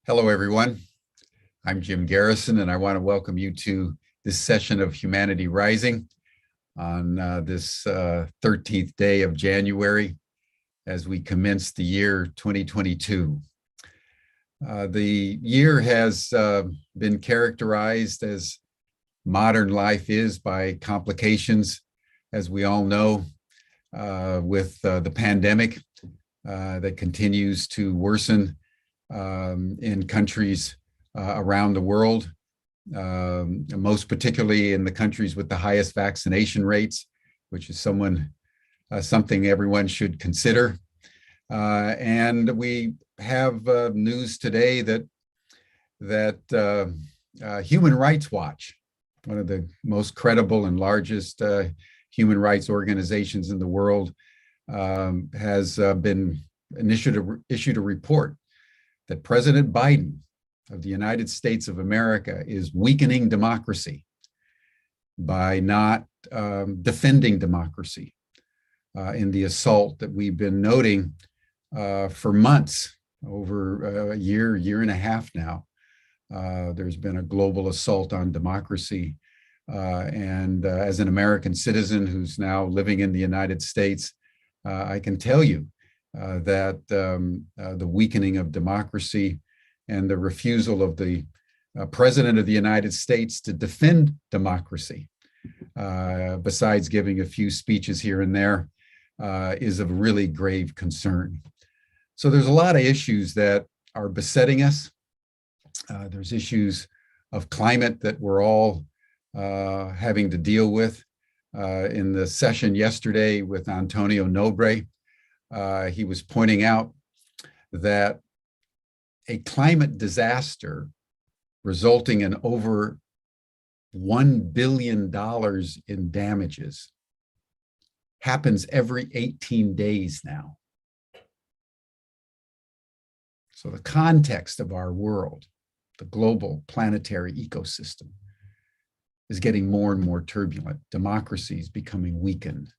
Hello, everyone. I'm Jim Garrison, and I want to welcome you to this session of Humanity Rising on this 13th day of January as we commence the year 2022. The year has been characterized, as modern life is, by complications, as we all know, with the pandemic that continues to worsen in countries around the world, most particularly in the countries with the highest vaccination rates, which is something everyone should consider. And we have news today that Human Rights Watch, one of the most credible and largest human rights organizations in the world, has issued a report that President Biden of the United States of America is weakening democracy by not defending democracy in the assault that we've been noting for months, over a year and a half now. There's been a global assault on democracy. And as an American citizen who's now living in the United States, I can tell you that the weakening of democracy and the refusal of the President of the United States to defend democracy, besides giving a few speeches here and there, is of really grave concern. So there's a lot of issues that are besetting us. There's issues of climate that we're all having to deal with. In the session yesterday with Antonio Nobre, he was pointing out that a climate disaster resulting in over $1 billion in damages happens every 18 days now. So the context of our world, the global planetary ecosystem, is getting more and more turbulent. Democracy is becoming weakened.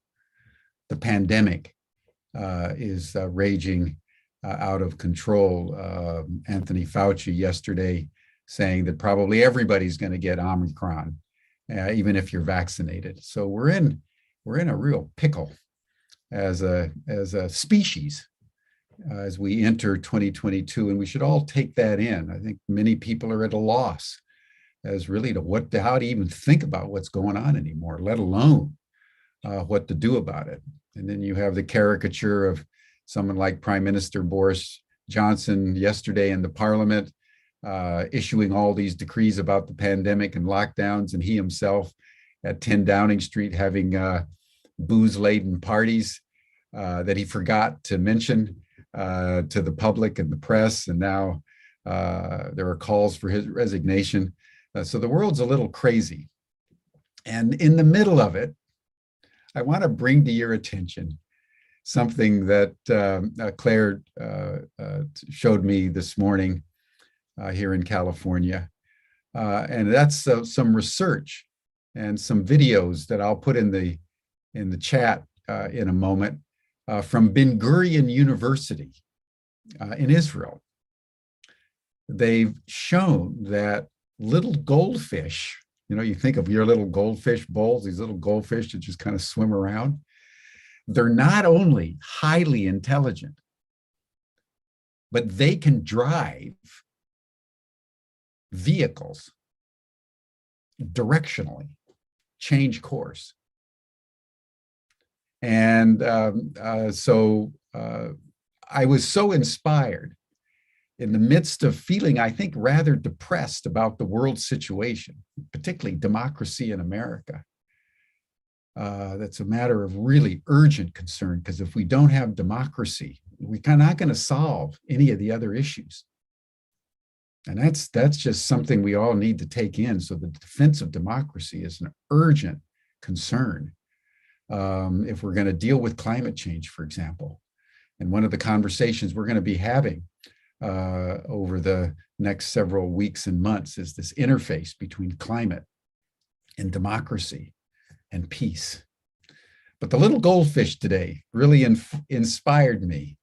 The pandemic is raging out of control. Anthony Fauci yesterday saying that probably everybody's going to get Omicron, even if you're vaccinated. So we're in a real pickle as a species as we enter 2022, and we should all take that in. I think many people are at a loss as really to how to even think about what's going on anymore, let alone what to do about it. And then you have the caricature of someone like Prime Minister Boris Johnson yesterday in the Parliament, issuing all these decrees about the pandemic and lockdowns, and he himself at 10 Downing Street having booze-laden parties that he forgot to mention to the public and the press. And now there are calls for his resignation. So the world's a little crazy. And in the middle of it, I want to bring to your attention something that Claire showed me this morning here in California. And that's some research and some videos that I'll put in the chat in a moment from Ben Gurion University in Israel. They've shown that little goldfish, you think of your little goldfish bowls, these little goldfish that just kind of swim around. They're not only highly intelligent, but they can drive vehicles directionally, change course. And so I was so inspired in the midst of feeling, I think, rather depressed about the world situation, particularly democracy in America. That's a matter of really urgent concern, because if we don't have democracy, we're not going to solve any of the other issues. And that's just something we all need to take in. So the defense of democracy is an urgent concern if we're going to deal with climate change, for example. And one of the conversations we're going to be having over the next several weeks and months is this interface between climate and democracy and peace. But the little goldfish today really inspired me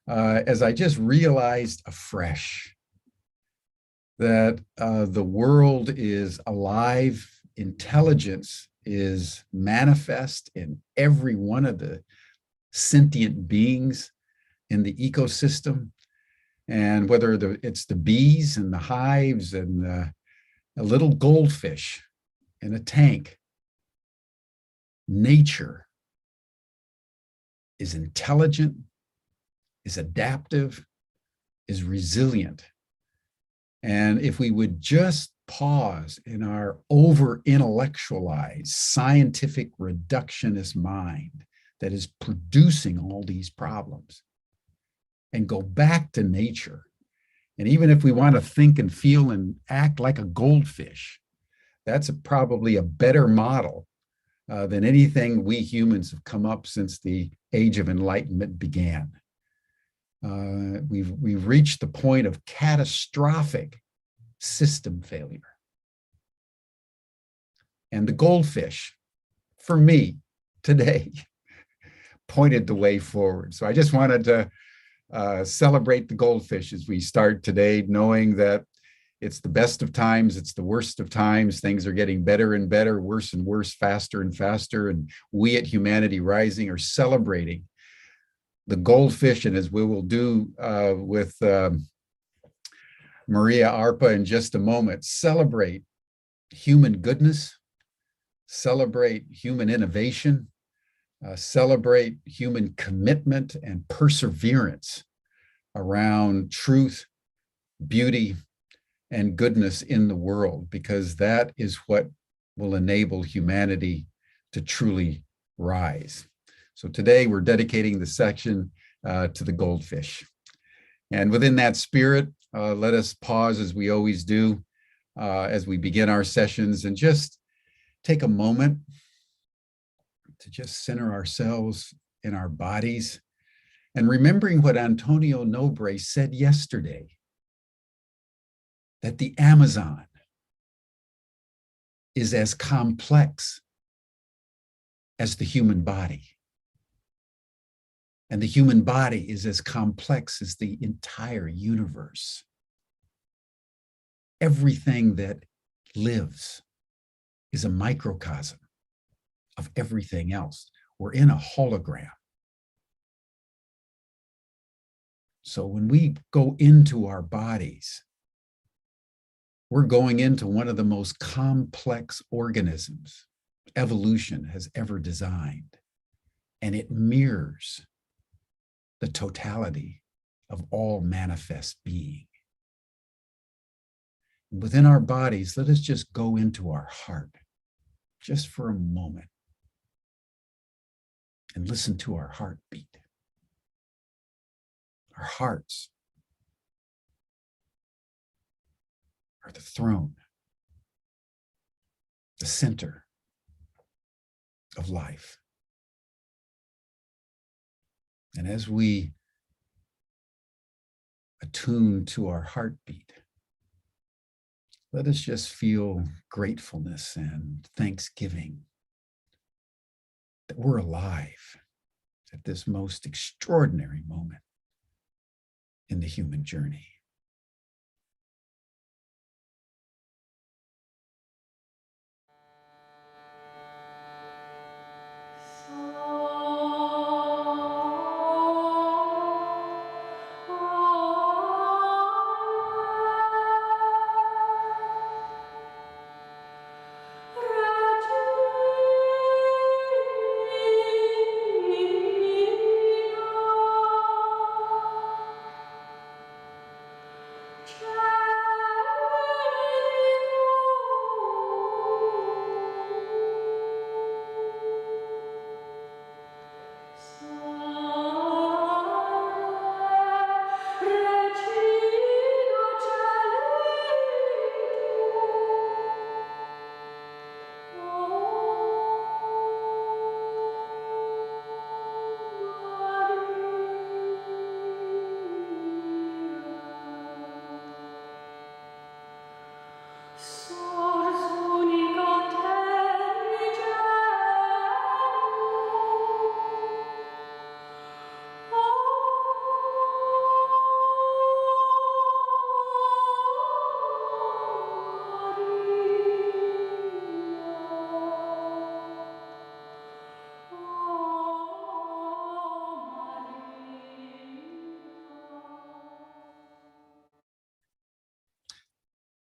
as I just realized afresh that the world is alive, intelligence is manifest in every one of the sentient beings in the ecosystem. And whether it's the bees and the hives and a little goldfish in a tank, nature is intelligent, is adaptive, is resilient. And if we would just pause in our over-intellectualized, scientific, reductionist mind that is producing all these problems and go back to nature, and even if we want to think and feel and act like a goldfish, that's probably a better model than anything we humans have come up since the Age of Enlightenment began. We've reached the point of catastrophic system failure. And the goldfish, for me, today, pointed the way forward. So I just wanted to celebrate the goldfish as we start today, knowing that it's the best of times, it's the worst of times. Things are getting better and better, worse and worse, faster and faster. And we at Humanity Rising are celebrating the goldfish. And as we will do with Maria Arpa in just a moment, celebrate human goodness, celebrate human innovation, celebrate human commitment and perseverance around truth, beauty, and goodness in the world, because that is what will enable humanity to truly rise. So today we're dedicating the section to the goldfish. And within that spirit, let us pause as we always do as we begin our sessions and just take a moment to just center ourselves in our bodies and remembering what Antonio Nobre said yesterday, that the Amazon is as complex as the human body. And the human body is as complex as the entire universe. Everything that lives is a microcosm of everything else. We're in a hologram. So when we go into our bodies, we're going into one of the most complex organisms evolution has ever designed, and it mirrors the totality of all manifest being. Within our bodies, let us just go into our heart just for a moment and listen to our heartbeat. Our hearts are the throne, the center of life. And as we attune to our heartbeat, let us just feel gratefulness and thanksgiving that we're alive at this most extraordinary moment in the human journey.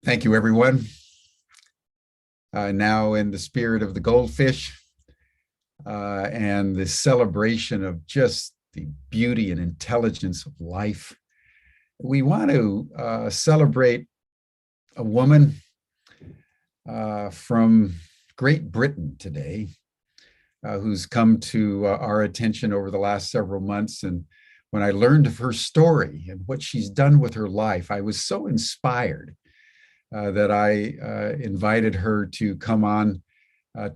Thank you, everyone. Now, in the spirit of the goldfish and the celebration of just the beauty and intelligence of life, we want to celebrate a woman from Great Britain today who's come to our attention over the last several months. And when I learned of her story and what she's done with her life, I was so inspired that I invited her to come on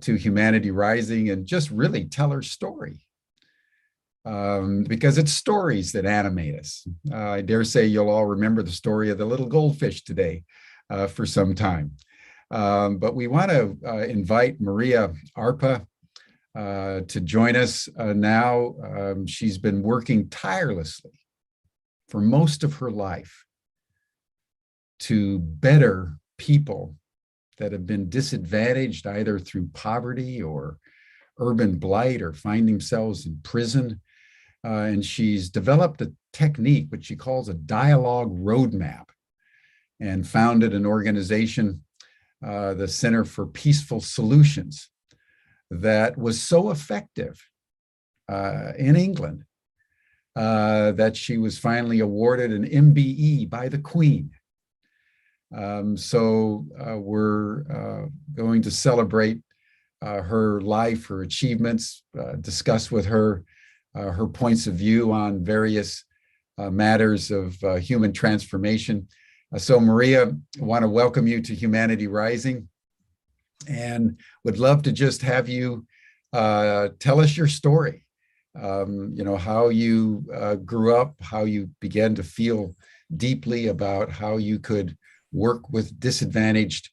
to Humanity Rising and just really tell her story. Because it's stories that animate us. I dare say you'll all remember the story of the little goldfish today for some time. But we want to invite Maria Arpa to join us now. She's been working tirelessly for most of her life to better people that have been disadvantaged either through poverty or urban blight or find themselves in prison. And she's developed a technique which she calls a dialogue roadmap and founded an organization, the Center for Peaceful Solutions, that was so effective in England that she was finally awarded an MBE by the Queen. So we're going to celebrate her life, her achievements, discuss with her her points of view on various matters of human transformation. So Maria, I want to welcome you to Humanity Rising and would love to just have you tell us your story. You know, how you grew up, how you began to feel deeply about how you could work with disadvantaged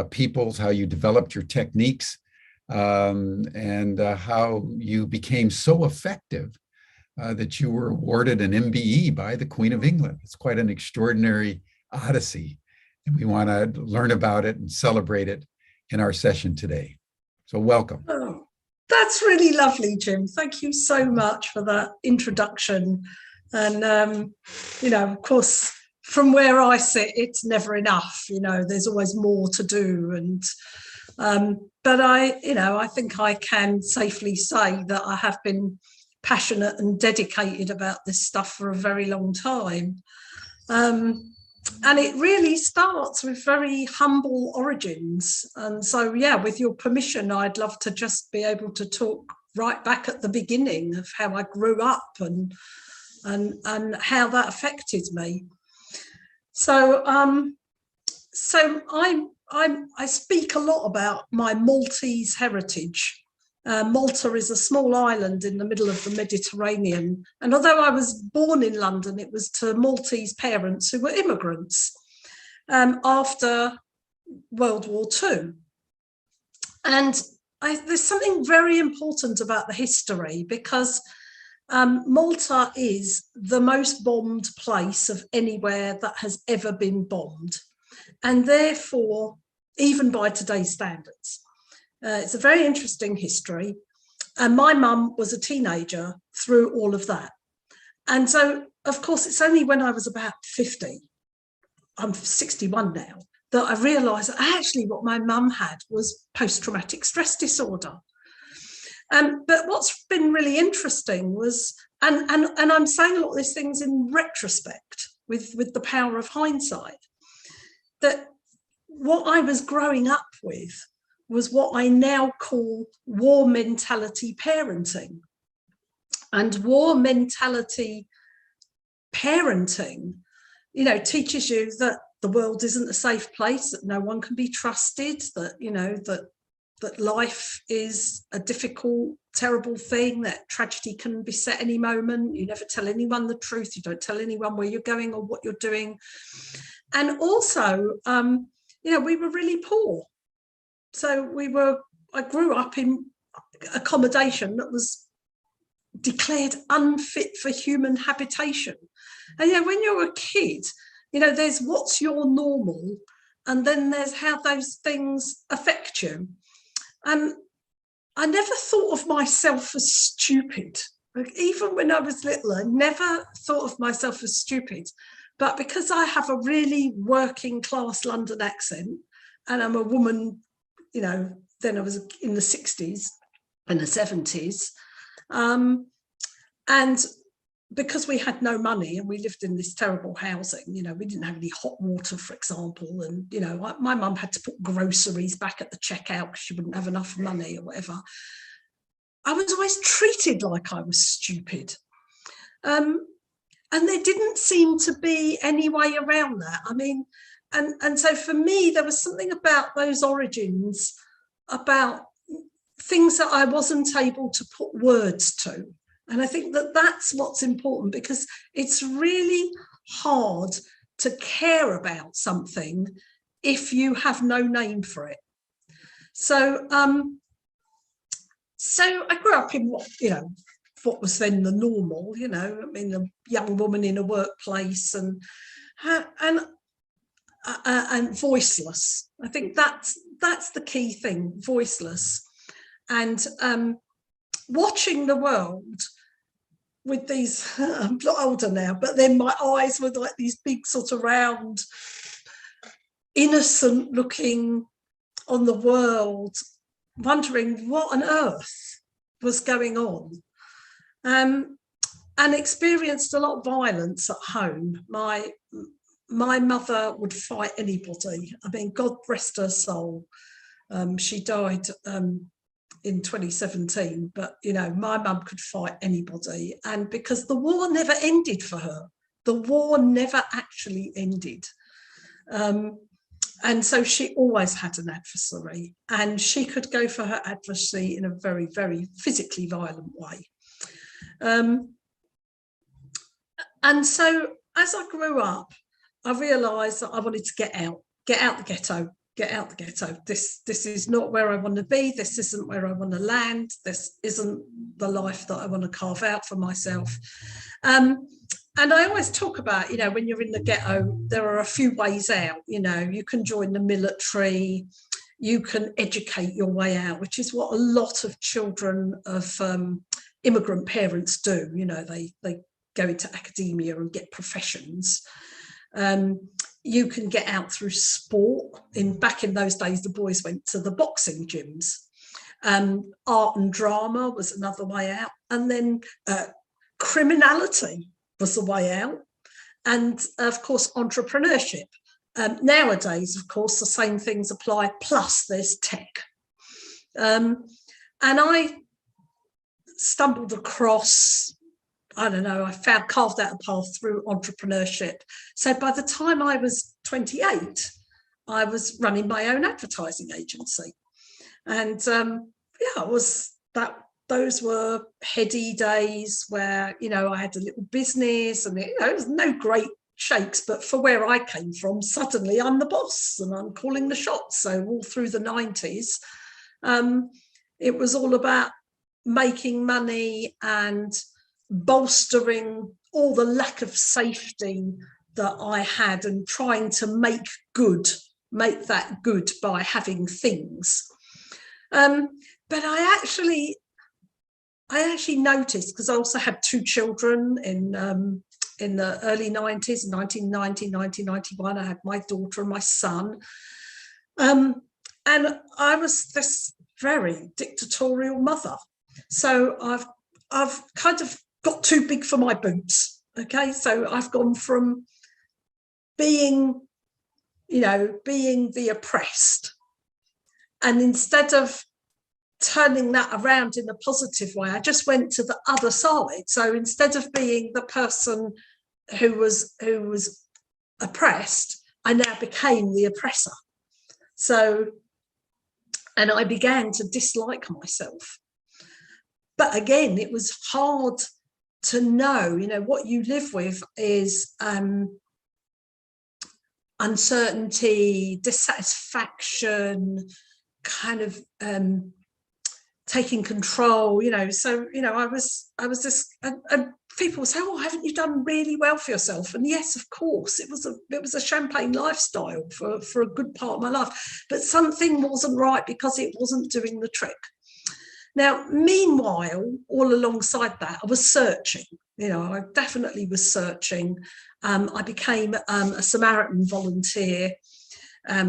peoples, how you developed your techniques, and how you became so effective that you were awarded an MBE by the Queen of England. It's quite an extraordinary odyssey, and we want to learn about it and celebrate it in our session today. So welcome. Oh, that's really lovely, Jim. Thank you so much for that introduction. And, you know, of course, from where I sit, it's never enough. You know, there's always more to do. And but I think I can safely say that I have been passionate and dedicated about this stuff for a very long time. And it really starts with very humble origins. And so, yeah, with your permission, I'd love to just be able to talk right back at the beginning of how I grew up and how that affected me. So, I speak a lot about my Maltese heritage. Malta is a small island in the middle of the Mediterranean. And although I was born in London, it was to Maltese parents who were immigrants after World War II. And there's something very important about the history, because Malta is the most bombed place of anywhere that has ever been bombed. And therefore, even by today's standards, it's a very interesting history. And my mum was a teenager through all of that. And so, of course, it's only when I was about 50, I'm 61 now, that I realised that actually what my mum had was post-traumatic stress disorder. But what's been really interesting was, and I'm saying a lot of these things in retrospect with the power of hindsight, that what I was growing up with was what I now call war mentality parenting. And war mentality parenting, you know, teaches you that the world isn't a safe place, that no one can be trusted, that, you know, that life is a difficult, terrible thing, that tragedy can beset any moment. You never tell anyone the truth. You don't tell anyone where you're going or what you're doing. And also, you know, we were really poor. So I grew up in accommodation that was declared unfit for human habitation. And yeah, when you're a kid, you know, there's what's your normal, and then there's how those things affect you. And I never thought of myself as stupid. Like, even when I was little, I never thought of myself as stupid. But because I have a really working class London accent, and I'm a woman, you know, then I was in the 60s and the 70s. And because we had no money and we lived in this terrible housing, you know, we didn't have any hot water, for example. And, you know, my mum had to put groceries back at the checkout because she wouldn't have enough money or whatever. I was always treated like I was stupid. And there didn't seem to be any way around that. I mean, and so for me, there was something about those origins, about things that I wasn't able to put words to. And I think that that's what's important, because it's really hard to care about something if you have no name for it. So, so I grew up in what, you know, what was then the normal, you know, I mean, a young woman in a workplace and voiceless. I think that's the key thing, voiceless. And watching the world with these, I'm a lot older now, but then my eyes were like these big sort of round, innocent looking on the world, wondering what on earth was going on. And experienced a lot of violence at home. My mother would fight anybody. I mean, God rest her soul. She died in 2017, but, you know, my mum could fight anybody. And because the war never ended for her, the war never actually ended. And so she always had an adversary, and she could go for her adversary in a very, very physically violent way. And so as I grew up, I realised that I wanted to get out the ghetto. This is not where I want to be. This isn't where I want to land. This isn't the life that I want to carve out for myself. And I always talk about, you know, when you're in the ghetto, there are a few ways out. You know, you can join the military, you can educate your way out, which is what a lot of children of immigrant parents do. You know, they go into academia and get professions. You can get out through sport. Back in those days, the boys went to the boxing gyms. Art and drama was another way out. And then criminality was the way out. And of course, entrepreneurship. Nowadays, of course, the same things apply, plus there's tech. And I stumbled across, I don't know, carved out a path through entrepreneurship. So by the time I was 28, I was running my own advertising agency. And yeah, those were heady days where, you know, I had a little business and, you know, it was no great shakes, but for where I came from, suddenly I'm the boss and I'm calling the shots. So all through the 90s, it was all about making money and bolstering all the lack of safety that I had and trying to make that good by having things. But I actually noticed, because I also had two children in the early 90s, 1990, 1991, I had my daughter and my son. And I was this very dictatorial mother. So I've kind of got too big for my boots. Okay, so I've gone from being the oppressed, and instead of turning that around in a positive way, I just went to the other side. So instead of being the person who was oppressed, I now became the oppressor. So, and I began to dislike myself. But again, it was hard to know, you know, what you live with is uncertainty, dissatisfaction, kind of taking control, you know. So, you know, I was this, and people say, oh, haven't you done really well for yourself? And yes, of course, it was a champagne lifestyle for a good part of my life, but something wasn't right because it wasn't doing the trick. Now, meanwhile, all alongside that, I was searching. You know, I definitely was searching. I became a Samaritan volunteer,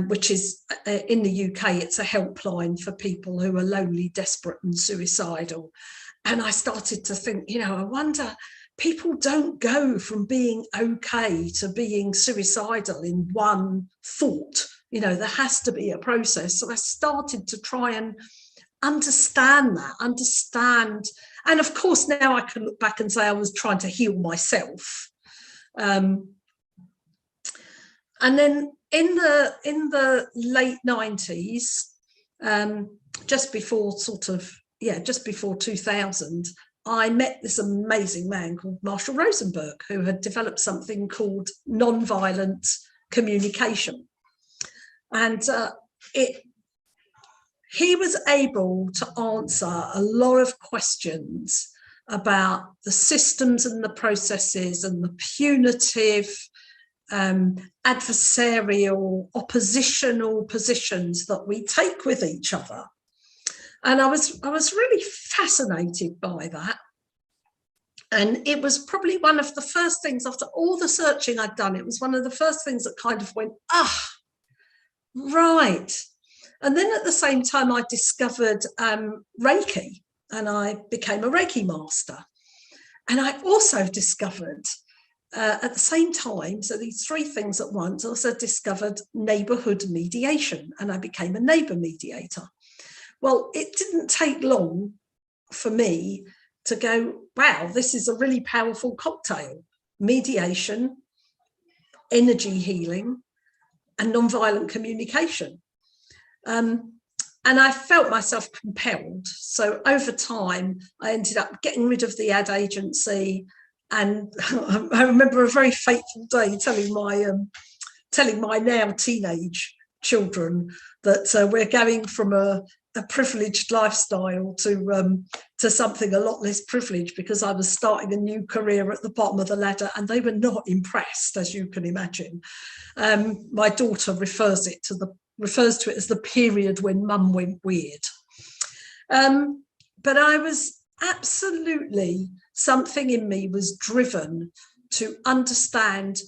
which is in the UK, it's a helpline for people who are lonely, desperate and suicidal. And I started to think, I wonder, people don't go from being okay to being suicidal in one thought. There has to be a process. So I started to try and understand. And of course, now I can look back and say I was trying to heal myself. And then in the late 90s, just before 2000, I met this amazing man called Marshall Rosenberg, who had developed something called nonviolent communication. And he was able to answer a lot of questions about the systems and the processes and the punitive, adversarial, oppositional positions that we take with each other. And I was really fascinated by that. And it was probably one of the first things, after all the searching I'd done, it was one of the first things that kind of went, right. And then at the same time, I discovered Reiki, and I became a Reiki master. And I also discovered at the same time, so these three things at once, also discovered neighborhood mediation, and I became a neighbor mediator. Well, it didn't take long for me to go, wow, this is a really powerful cocktail: mediation, energy healing, and nonviolent communication. And I felt myself compelled. So over time, I ended up getting rid of the ad agency. And I remember a very fateful day telling my now teenage children that we're going from a privileged lifestyle to something a lot less privileged, because I was starting a new career at the bottom of the ladder, and they were not impressed, as you can imagine. My daughter refers to it as the period when mum went weird. But I was absolutely, something in me was driven to understand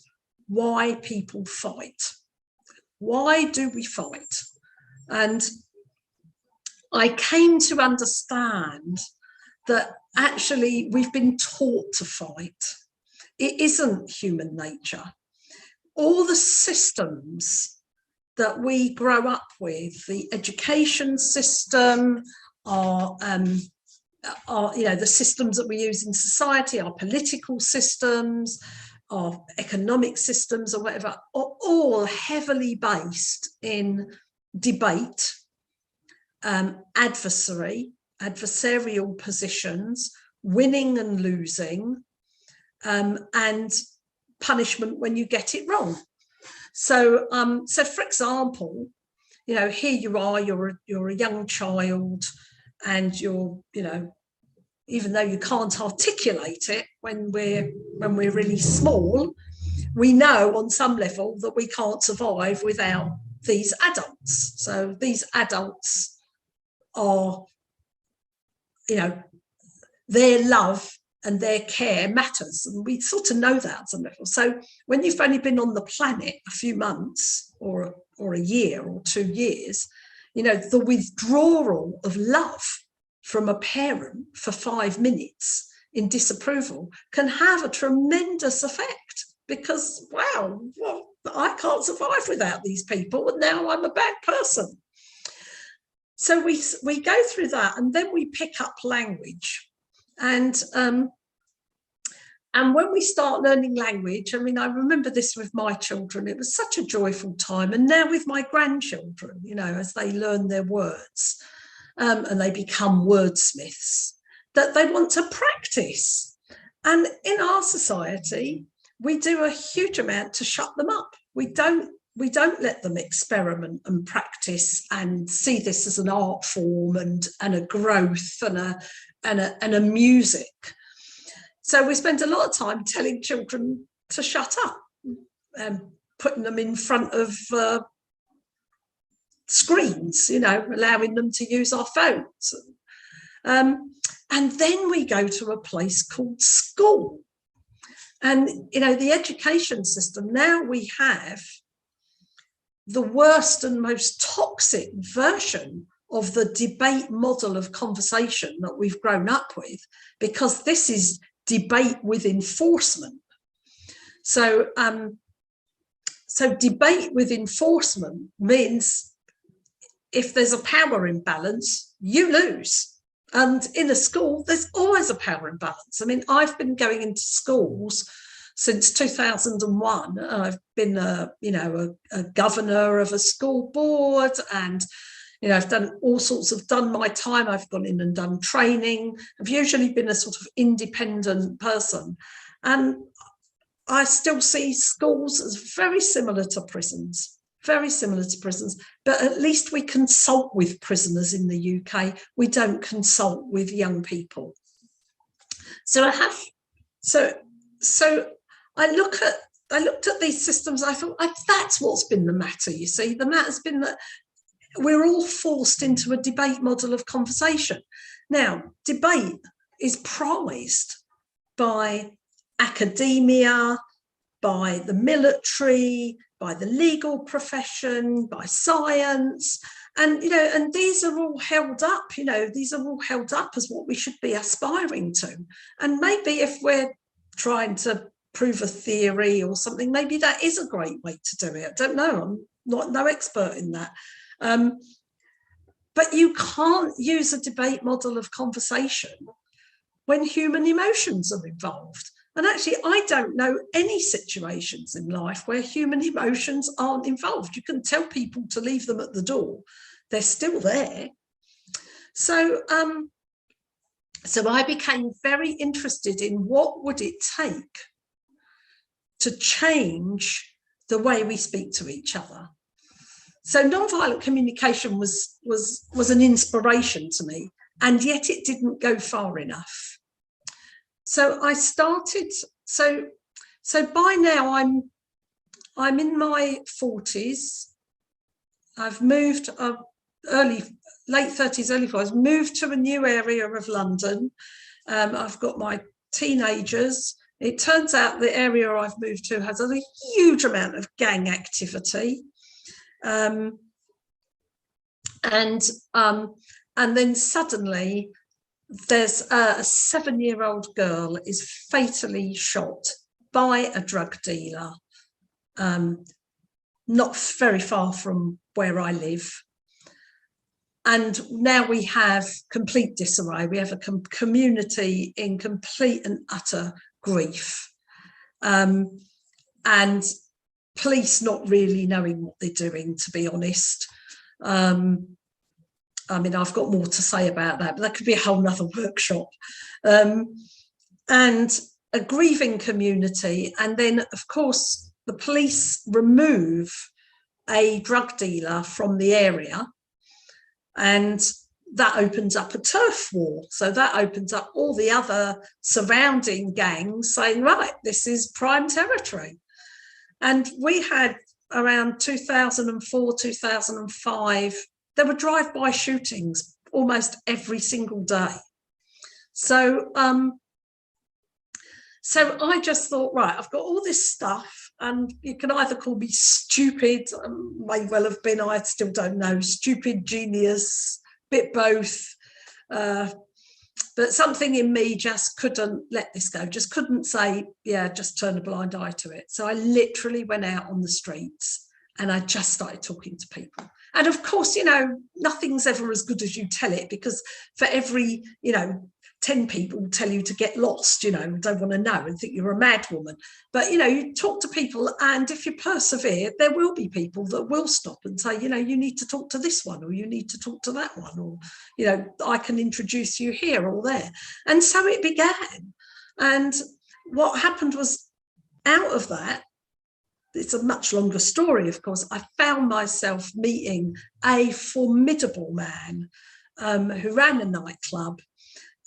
why people fight. Why do we fight? And I came to understand that actually we've been taught to fight. It isn't human nature. All the systems that we grow up with, the education system, the systems that we use in society, our political systems, our economic systems, or whatever, are all heavily based in debate, adversarial positions, winning and losing, and punishment when you get it wrong. So for example, here you are, you're a young child, and you're, even though you can't articulate it when we're really small, we know on some level that we can't survive without these adults. So these adults are, their love and their care matters, and we sort of know that on some level. So when you've only been on the planet a few months or a year or 2 years, the withdrawal of love from a parent for 5 minutes in disapproval can have a tremendous effect, because, wow, well, I can't survive without these people, and now I'm a bad person. So we go through that, and then we pick up language. And when we start learning language, I remember this with my children, it was such a joyful time. And now with my grandchildren, as they learn their words, and they become wordsmiths, that they want to practice. And in our society, we do a huge amount to shut them up. We don't let them experiment and practice and see this as an art form and a growth and a music. So we spend a lot of time telling children to shut up and putting them in front of screens, allowing them to use our phones. And then we go to a place called school. And, you know, the education system, now we have the worst and most toxic version of the debate model of conversation that we've grown up with, because this is debate with enforcement. So, so debate with enforcement means if there's a power imbalance, you lose. And in a school, there's always a power imbalance. I mean, I've been going into schools since 2001. I've been a governor of a school board, and you know, I've done all sorts of, done my time. I've gone in and done training. I've usually been a sort of independent person, and I still see schools as very similar to prisons. Very similar to prisons, but at least we consult with prisoners in the UK. We don't consult with young people. So I looked at these systems. I thought, that's what's been the matter. You see, the matter's been that we're all forced into a debate model of conversation. Now, debate is prized by academia, by the military, by the legal profession, by science, and you know, and these are all held up. You know, these are all held up as what we should be aspiring to. And maybe if we're trying to prove a theory or something, maybe that is a great way to do it. I don't know. I'm not no expert in that. But you can't use a debate model of conversation when human emotions are involved. And actually, I don't know any situations in life where human emotions aren't involved. You can tell people to leave them at the door. They're still there. So, so I became very interested in what would it take to change the way we speak to each other. So nonviolent communication was an inspiration to me, and yet it didn't go far enough. So I started, so by now I'm in my 40s. I've moved late 30s, early 40s, moved to a new area of London. I've got my teenagers. It turns out the area I've moved to has a huge amount of gang activity. And then suddenly there's a 7-year-old girl is fatally shot by a drug dealer, not very far from where I live. And now we have complete disarray. We have a community in complete and utter grief. And police not really knowing what they're doing, to be honest. I mean, I've got more to say about that, but that could be a whole nother workshop. And a grieving community. And then, of course, the police remove a drug dealer from the area, and that opens up a turf war. So that opens up all the other surrounding gangs saying, right, this is prime territory. And we had around 2004, 2005, there were drive-by shootings almost every single day. So, so I just thought, right, I've got all this stuff, and you can either call me stupid, may well have been, I still don't know, stupid, genius, bit both. But something in me just couldn't let this go, just couldn't say, yeah, just turn a blind eye to it. So I literally went out on the streets and I just started talking to people. And of course, you know, nothing's ever as good as you tell it, because for every, 10 people tell you to get lost, don't want to know and think you're a mad woman. But, you talk to people, and if you persevere, there will be people that will stop and say, you need to talk to this one, or you need to talk to that one, or, I can introduce you here or there. And so it began. And what happened was, out of that, it's a much longer story, of course, I found myself meeting a formidable man who ran a nightclub,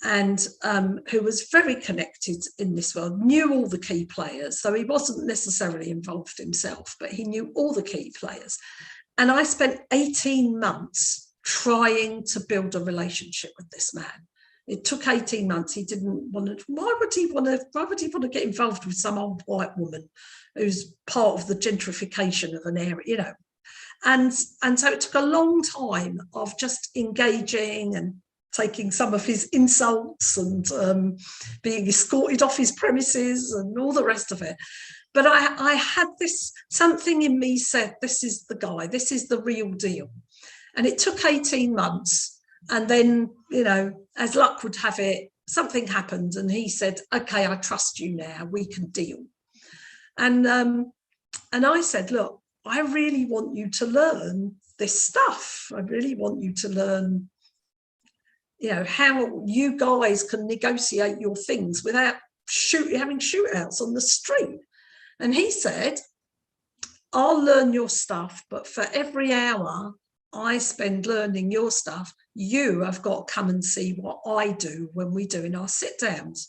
and who was very connected in this world, knew all the key players. So he wasn't necessarily involved himself, but he knew all the key players. And I spent 18 months trying to build a relationship with this man. It took 18 months. He didn't want to. Why would he want to get involved with some old white woman who's part of the gentrification of an area, you know? And so it took a long time of just engaging and taking some of his insults and being escorted off his premises and all the rest of it. But I had this, something in me said, this is the guy, this is the real deal. And it took 18 months. And then, you know, as luck would have it, something happened and he said, okay, I trust you now, we can deal. And I said, look, I really want you to learn this stuff. I really want you to learn, you know, how you guys can negotiate your things without having shootouts on the street. And he said, I'll learn your stuff, but for every hour I spend learning your stuff, you have got to come and see what I do when we're doing our sit downs.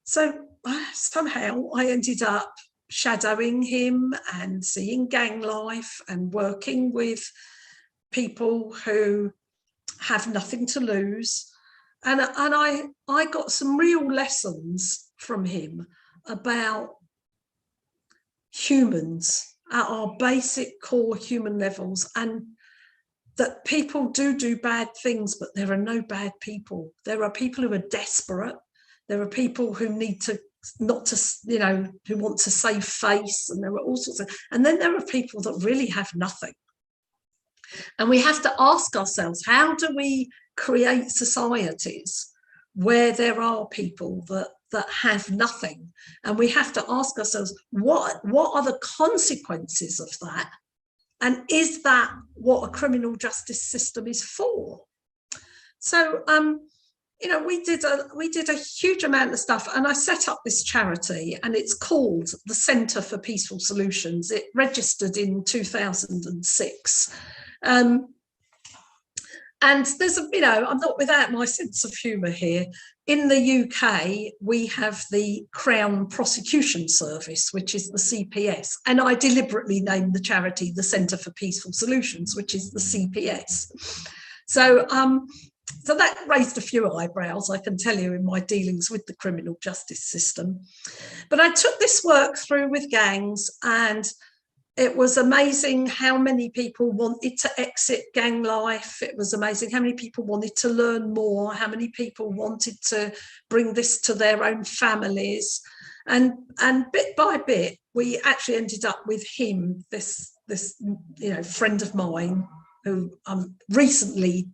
So somehow I ended up shadowing him and seeing gang life and working with people who have nothing to lose. And I got some real lessons from him about humans at our basic core human levels, and that people do bad things, but there are no bad people. There are people who are desperate. There are people who need to not to, you know, who want to save face, and there are all sorts of, and then there are people that really have nothing. And we have to ask ourselves, how do we create societies where there are people that have nothing? And we have to ask ourselves, what are the consequences of that? And is that what a criminal justice system is for? So, you know, we did a huge amount of stuff, and I set up this charity, and it's called the Centre for Peaceful Solutions. It registered in 2006. And there's a, you know, I'm not without my sense of humour here. In the UK, we have the Crown Prosecution Service, which is the CPS. And I deliberately named the charity the Centre for Peaceful Solutions, which is the CPS. So, so that raised a few eyebrows, I can tell you, in my dealings with the criminal justice system. But I took this work through with gangs, and it was amazing how many people wanted to exit gang life. It was amazing how many people wanted to learn more, how many people wanted to bring this to their own families. And bit by bit, we actually ended up with him, this you know, friend of mine who recently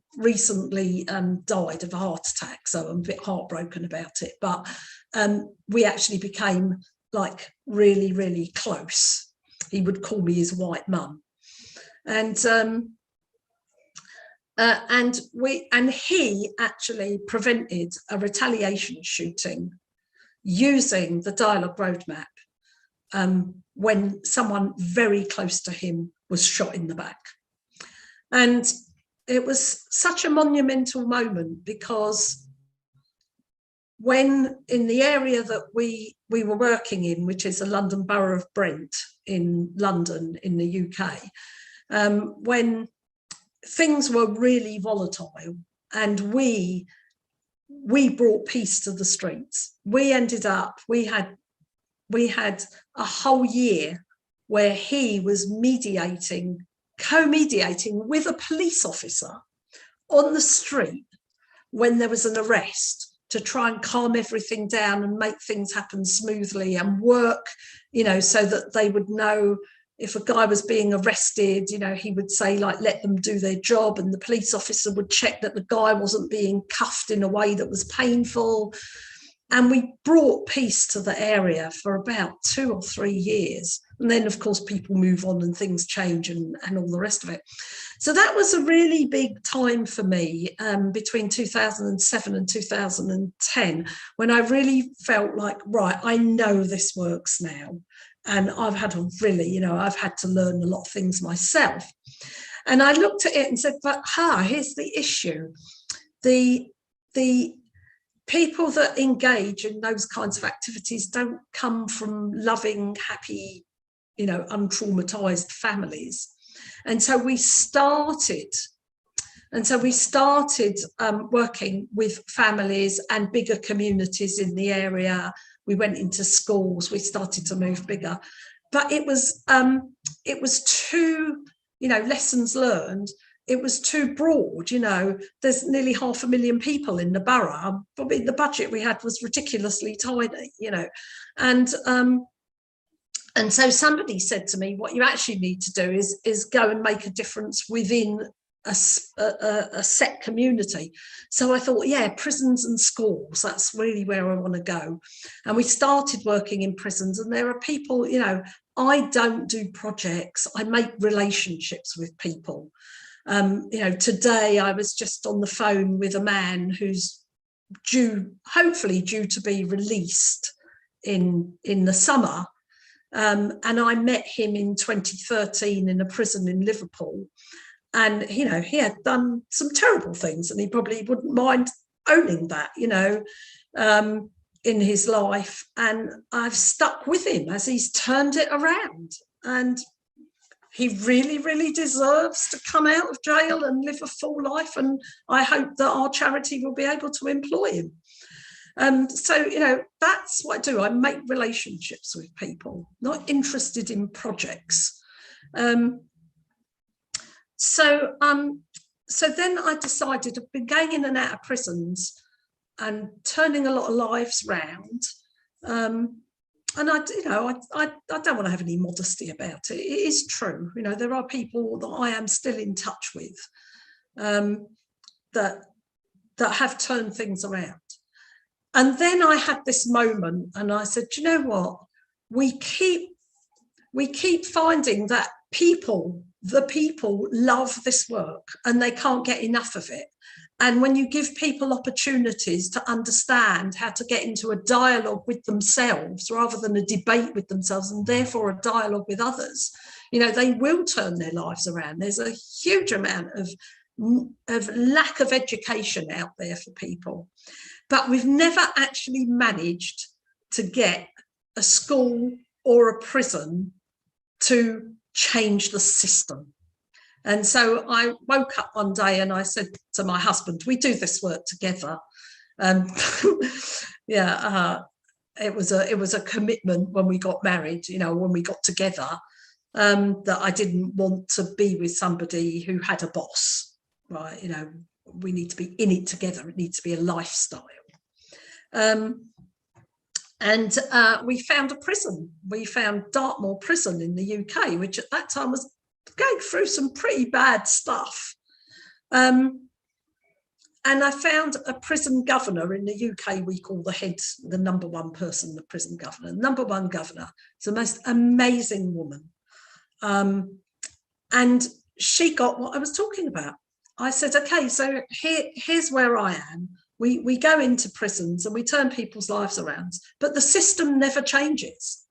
died of a heart attack. So I'm a bit heartbroken about it. But we actually became like really, really close. He would call me his white mum, and he actually prevented a retaliation shooting using the dialogue roadmap when someone very close to him was shot in the back. And it was such a monumental moment, because when in the area that we were working in, which is the London Borough of Brent in London in the UK, when things were really volatile and we brought peace to the streets, we ended up, we had a whole year where he was co-mediating with a police officer on the street when there was an arrest, to try and calm everything down and make things happen smoothly and work, you know, so that they would know if a guy was being arrested, you know, he would say, like, let them do their job, and the police officer would check that the guy wasn't being cuffed in a way that was painful. And we brought peace to the area for about 2 or 3 years. And then, of course, people move on and things change and all the rest of it. So that was a really big time for me between 2007 and 2010, when I really felt like, right, I know this works now. And I've had to really, you know, I've had to learn a lot of things myself. And I looked at it and said, but here's the issue. The people that engage in those kinds of activities don't come from loving, happy, you know, untraumatized families. And so we started And so we started working with families and bigger communities in the area. We went into schools, we started to move bigger. But it was too, lessons learned, it was too broad. There's nearly 500,000 people in the borough. Probably the budget we had was ridiculously tiny, and so somebody said to me, what you actually need to do is go and make a difference within a set community. So I thought, yeah, prisons and schools, that's really where I want to go. And we started working in prisons, and there are people, I don't do projects, I make relationships with people. Today I was just on the phone with a man who's hopefully due to be released in the summer. And I met him in 2013 in a prison in Liverpool. And, he had done some terrible things, and he probably wouldn't mind owning that, in his life. And I've stuck with him as he's turned it around. And he really, really deserves to come out of jail and live a full life. And I hope that our charity will be able to employ him. So, that's what I do. I make relationships with people, not interested in projects. So then I decided I've been going in and out of prisons and turning a lot of lives round. And I don't want to have any modesty about it. It is true. There are people that I am still in touch with that have turned things around. And then I had this moment, and I said, you know what? We keep finding that the people love this work and they can't get enough of it. And when you give people opportunities to understand how to get into a dialogue with themselves rather than a debate with themselves, and therefore a dialogue with others, they will turn their lives around. There's a huge amount of lack of education out there for people. But we've never actually managed to get a school or a prison to change the system. And so I woke up one day and I said to my husband, we do this work together. It was a commitment when we got married, when we got together, that I didn't want to be with somebody who had a boss, right? We need to be in it together. It needs to be a lifestyle. And we found a prison. We found Dartmoor Prison in the UK, which at that time was going through some pretty bad stuff. And I found a prison governor in the UK. We call the number one person, the prison governor. Number one governor. It's the most amazing woman. And she got what I was talking about. I said, okay, so here's where I am. We go into prisons and we turn people's lives around, but the system never changes.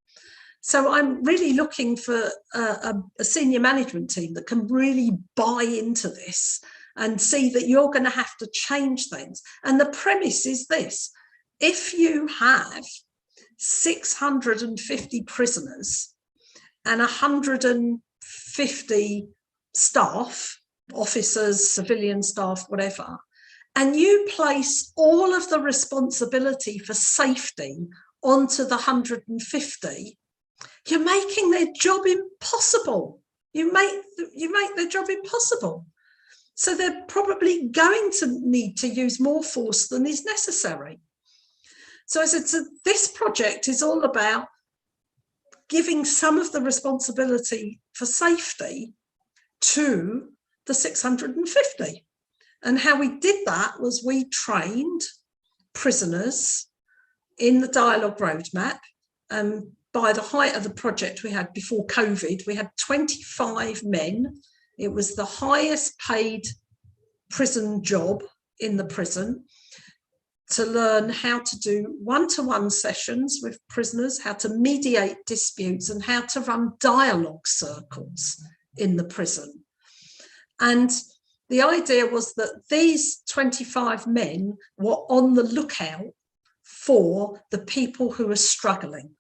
So I'm really looking for a senior management team that can really buy into this and see that you're going to have to change things. And the premise is this: if you have 650 prisoners and 150 staff, officers, civilian staff, whatever, and you place all of the responsibility for safety onto the 150, you're making their job impossible. You make their job impossible. So they're probably going to need to use more force than is necessary. So I said, so this project is all about giving some of the responsibility for safety to the 650. And how we did that was we trained prisoners in the dialogue roadmap. By the height of the project we had before COVID, we had 25 men. It was the highest paid prison job in the prison, to learn how to do one-to-one sessions with prisoners, how to mediate disputes, and how to run dialogue circles in the prison. And the idea was that these 25 men were on the lookout for the people who are struggling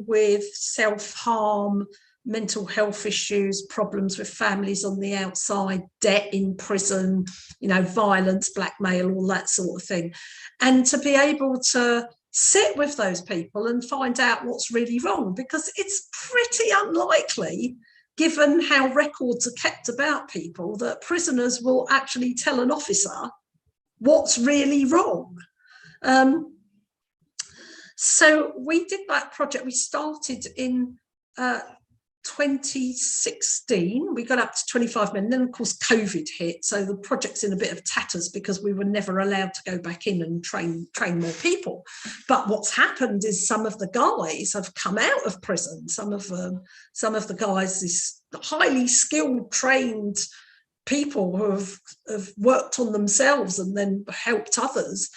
with self-harm, mental health issues, problems with families on the outside, debt in prison, violence, blackmail, all that sort of thing. And to be able to sit with those people and find out what's really wrong, because it's pretty unlikely, given how records are kept about people, that prisoners will actually tell an officer what's really wrong. So we did that project. We started in 2016. We got up to 25 men. Then, of course, COVID hit. So the project's in a bit of tatters because we were never allowed to go back in and train more people. But what's happened is some of the guys have come out of prison. Some of the guys, this highly skilled, trained people who have worked on themselves and then helped others,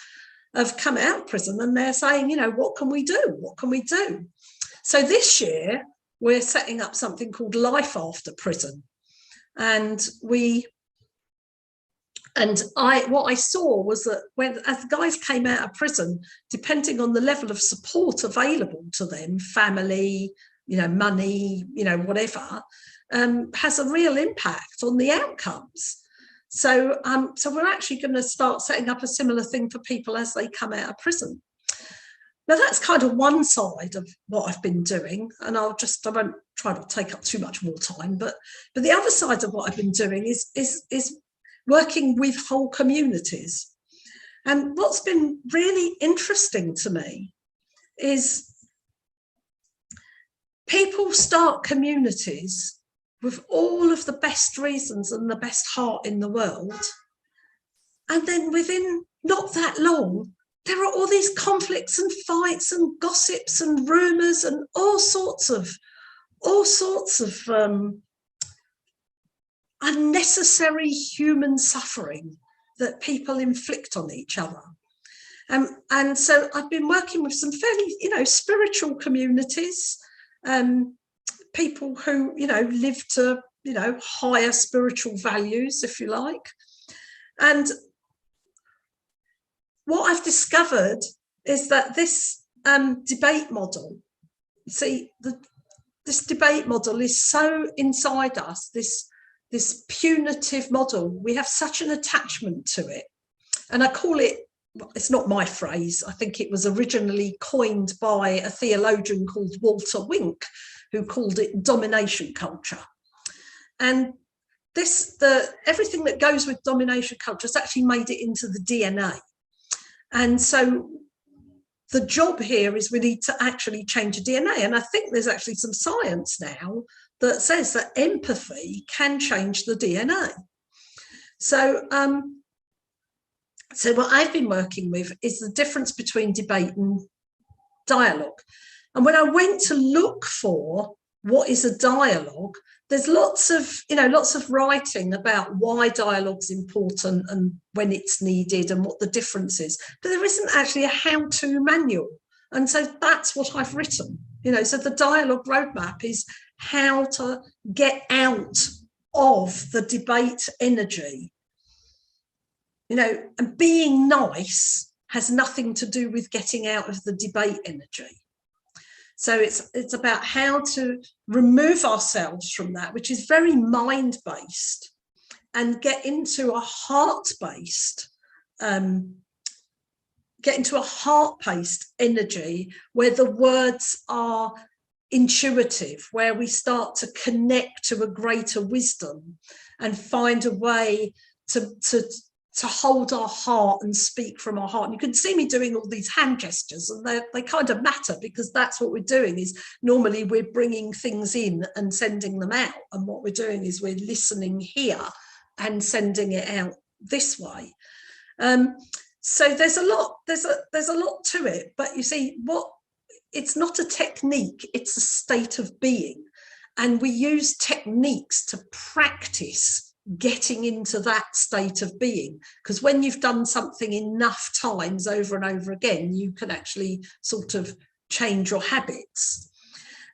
have come out of prison, and they're saying, what can we do? What can we do? So this year we're setting up something called Life After Prison. And what I saw was that as the guys came out of prison, depending on the level of support available to them, family, money, whatever, has a real impact on the outcomes. So we're actually going to start setting up a similar thing for people as they come out of prison. Now, that's kind of one side of what I've been doing, and I won't try to take up too much more time, but the other side of what I've been doing is working with whole communities. And what's been really interesting to me is people start communities with all of the best reasons and the best heart in the world. And then within not that long, there are all these conflicts and fights and gossips and rumours and all sorts of unnecessary human suffering that people inflict on each other. And so I've been working with some fairly, spiritual communities, people who, live to, higher spiritual values, if you like. And what I've discovered is that this debate model, this debate model is so inside us, this punitive model. We have such an attachment to it. And I call it, it's not my phrase, I think it was originally coined by a theologian called Walter Wink, who called it domination culture. And everything that goes with domination culture has actually made it into the DNA. And so the job here is we need to actually change the DNA. And I think there's actually some science now that says that empathy can change the DNA. So what I've been working with is the difference between debate and dialogue. And when I went to look for what is a dialogue, there's lots of writing about why dialogue's important and when it's needed and what the difference is. But there isn't actually a how-to manual. And so that's what I've written. So the dialogue roadmap is how to get out of the debate energy. And being nice has nothing to do with getting out of the debate energy. So it's about how to remove ourselves from that, which is very mind-based, and get into a heart-based energy where the words are intuitive, where we start to connect to a greater wisdom and find a way to hold our heart and speak from our heart. And you can see me doing all these hand gestures, and they kind of matter, because that's what we're doing. Is normally we're bringing things in and sending them out, and what we're doing is we're listening here and sending it out this way. So there's a lot to it, but you see, it's not a technique, it's a state of being, and we use techniques to practice getting into that state of being, because when you've done something enough times over and over again, you can actually sort of change your habits.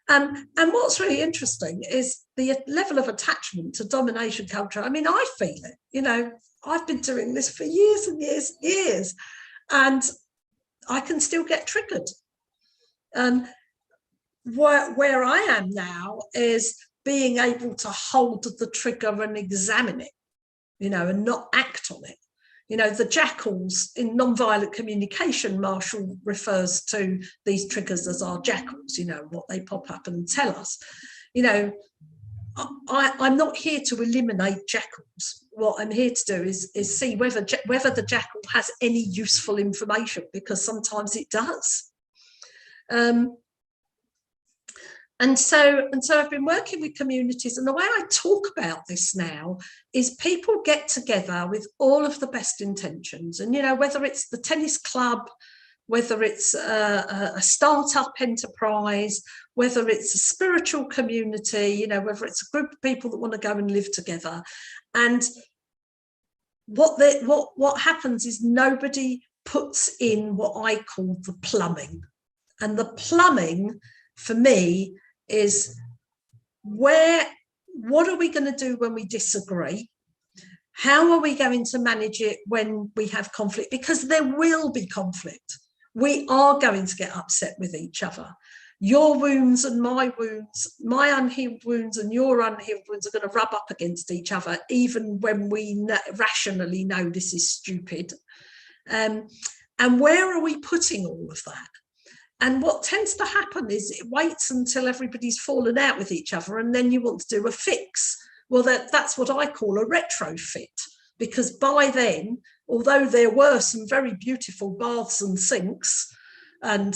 And what's really interesting is the level of attachment to domination culture. I mean, I feel it, I've been doing this for years and years and years, and I can still get triggered. where I am now is being able to hold the trigger and examine it, and not act on it. The jackals in nonviolent communication, Marshall refers to these triggers as our jackals, what they pop up and tell us. I'm not here to eliminate jackals. What I'm here to do is see whether the jackal has any useful information, because sometimes it does. And so I've been working with communities, and the way I talk about this now is people get together with all of the best intentions. And, whether it's the tennis club, whether it's a startup enterprise, whether it's a spiritual community, whether it's a group of people that want to go and live together. And what happens is nobody puts in what I call the plumbing. And the plumbing for me is what are we going to do when we disagree? How are we going to manage it when we have conflict? Because there will be conflict. We are going to get upset with each other. Your wounds and my wounds, my unhealed wounds and your unhealed wounds are going to rub up against each other, even when we rationally know this is stupid. And where are we putting all of that? And what tends to happen is it waits until everybody's fallen out with each other, and then you want to do a fix. Well, that's what I call a retrofit, because by then, although there were some very beautiful baths and sinks and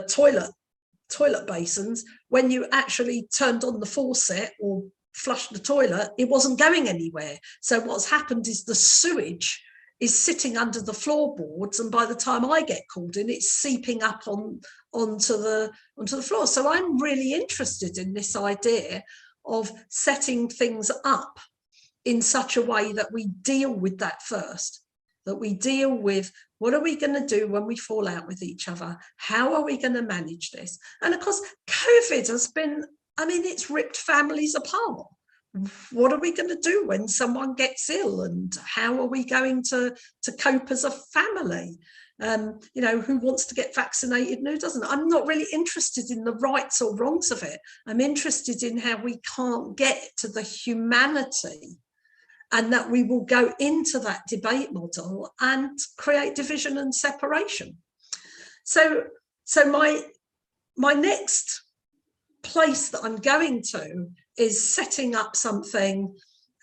toilet basins, when you actually turned on the faucet or flushed the toilet, it wasn't going anywhere. So what's happened is the sewage is sitting under the floorboards, and by the time I get called in, it's seeping up onto the floor. So I'm really interested in this idea of setting things up in such a way that we deal with that first, that we deal with what are we going to do when we fall out with each other? How are we going to manage this? And of course, COVID has been, it's ripped families apart. What are we going to do when someone gets ill, and how are we going to cope as a family? Who wants to get vaccinated and who doesn't? I'm not really interested in the rights or wrongs of it. I'm interested in how we can't get to the humanity, and that we will go into that debate model and create division and separation. So my next place that I'm going to is setting up something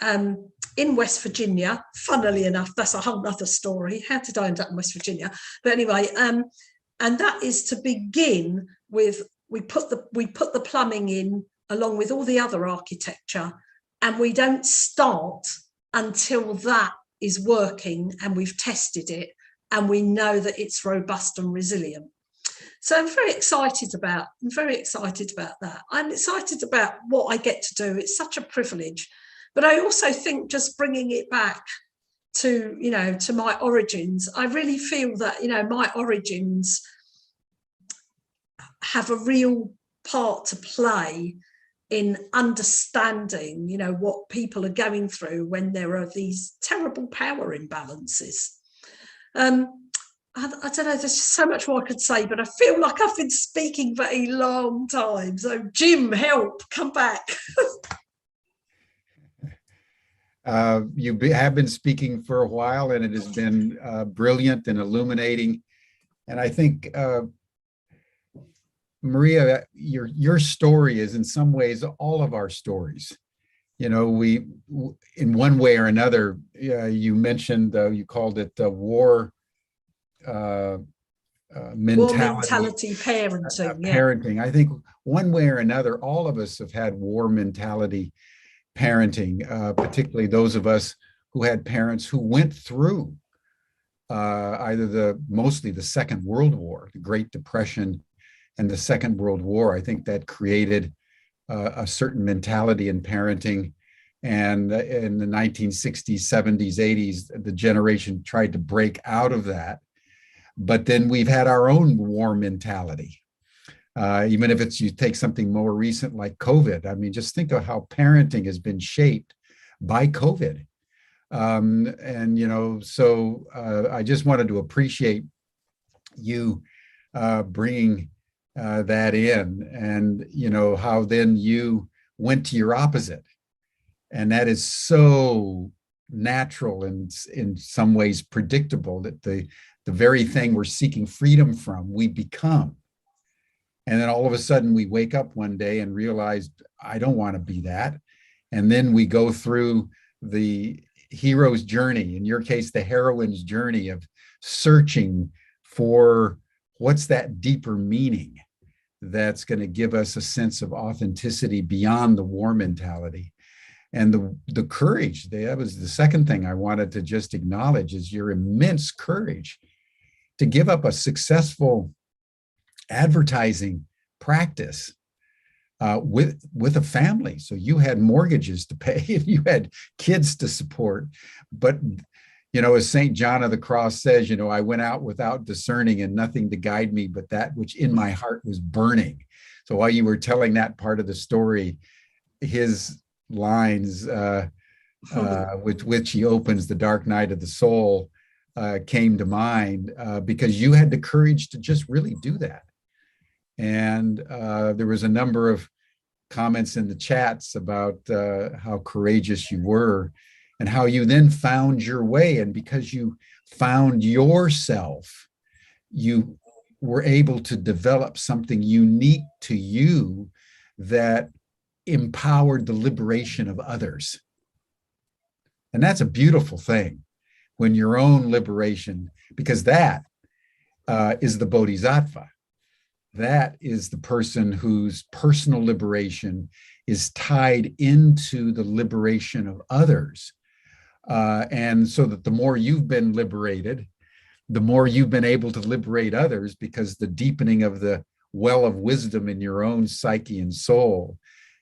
in West Virginia. Funnily enough, that's a whole other story. How did I end up in West Virginia? But anyway, and that is to begin with, we put the plumbing in along with all the other architecture, and we don't start until that is working and we've tested it and we know that it's robust and resilient. So I'm very excited about that. I'm excited about what I get to do. It's such a privilege. But I also think just bringing it back to my origins, I really feel that, my origins have a real part to play in understanding, what people are going through when there are these terrible power imbalances. I don't know, there's just so much more I could say, but I feel like I've been speaking for a long time. So Jim, help, come back. You have been speaking for a while, and it has been brilliant and illuminating. And I think, Maria, your story is in some ways all of our stories. We, in one way or another, you mentioned, you called it war mentality parenting. Parenting. I think one way or another, all of us have had war mentality parenting, particularly those of us who had parents who went through mostly the Second World War, the Great Depression, and the Second World War. I think that created a certain mentality in parenting. And in the 1960s, 70s, 80s, the generation tried to break out of that. But then we've had our own war mentality. Even if you take something more recent like COVID, just think of how parenting has been shaped by COVID. So I just wanted to appreciate you bringing that in, and how then you went to your opposite, and that is so natural and in some ways predictable, that the very thing we're seeking freedom from, we become. And then all of a sudden we wake up one day and realize, I don't want to be that. And then we go through the hero's journey, in your case, the heroine's journey of searching for what's that deeper meaning that's going to give us a sense of authenticity beyond the war mentality. And the courage, that was the second thing I wanted to just acknowledge, is your immense courage to give up a successful advertising practice with a family. So you had mortgages to pay and you had kids to support. But, as St. John of the Cross says, I went out without discerning and nothing to guide me but that which in my heart was burning. So while you were telling that part of the story, his lines with which he opens the dark night of the soul came to mind, because you had the courage to just really do that. And there was a number of comments in the chats about how courageous you were and how you then found your way. And because you found yourself, you were able to develop something unique to you that empowered the liberation of others. And that's a beautiful thing, when your own liberation, because that is the bodhisattva. That is the person whose personal liberation is tied into the liberation of others. And so that the more you've been liberated, the more you've been able to liberate others, because the deepening of the well of wisdom in your own psyche and soul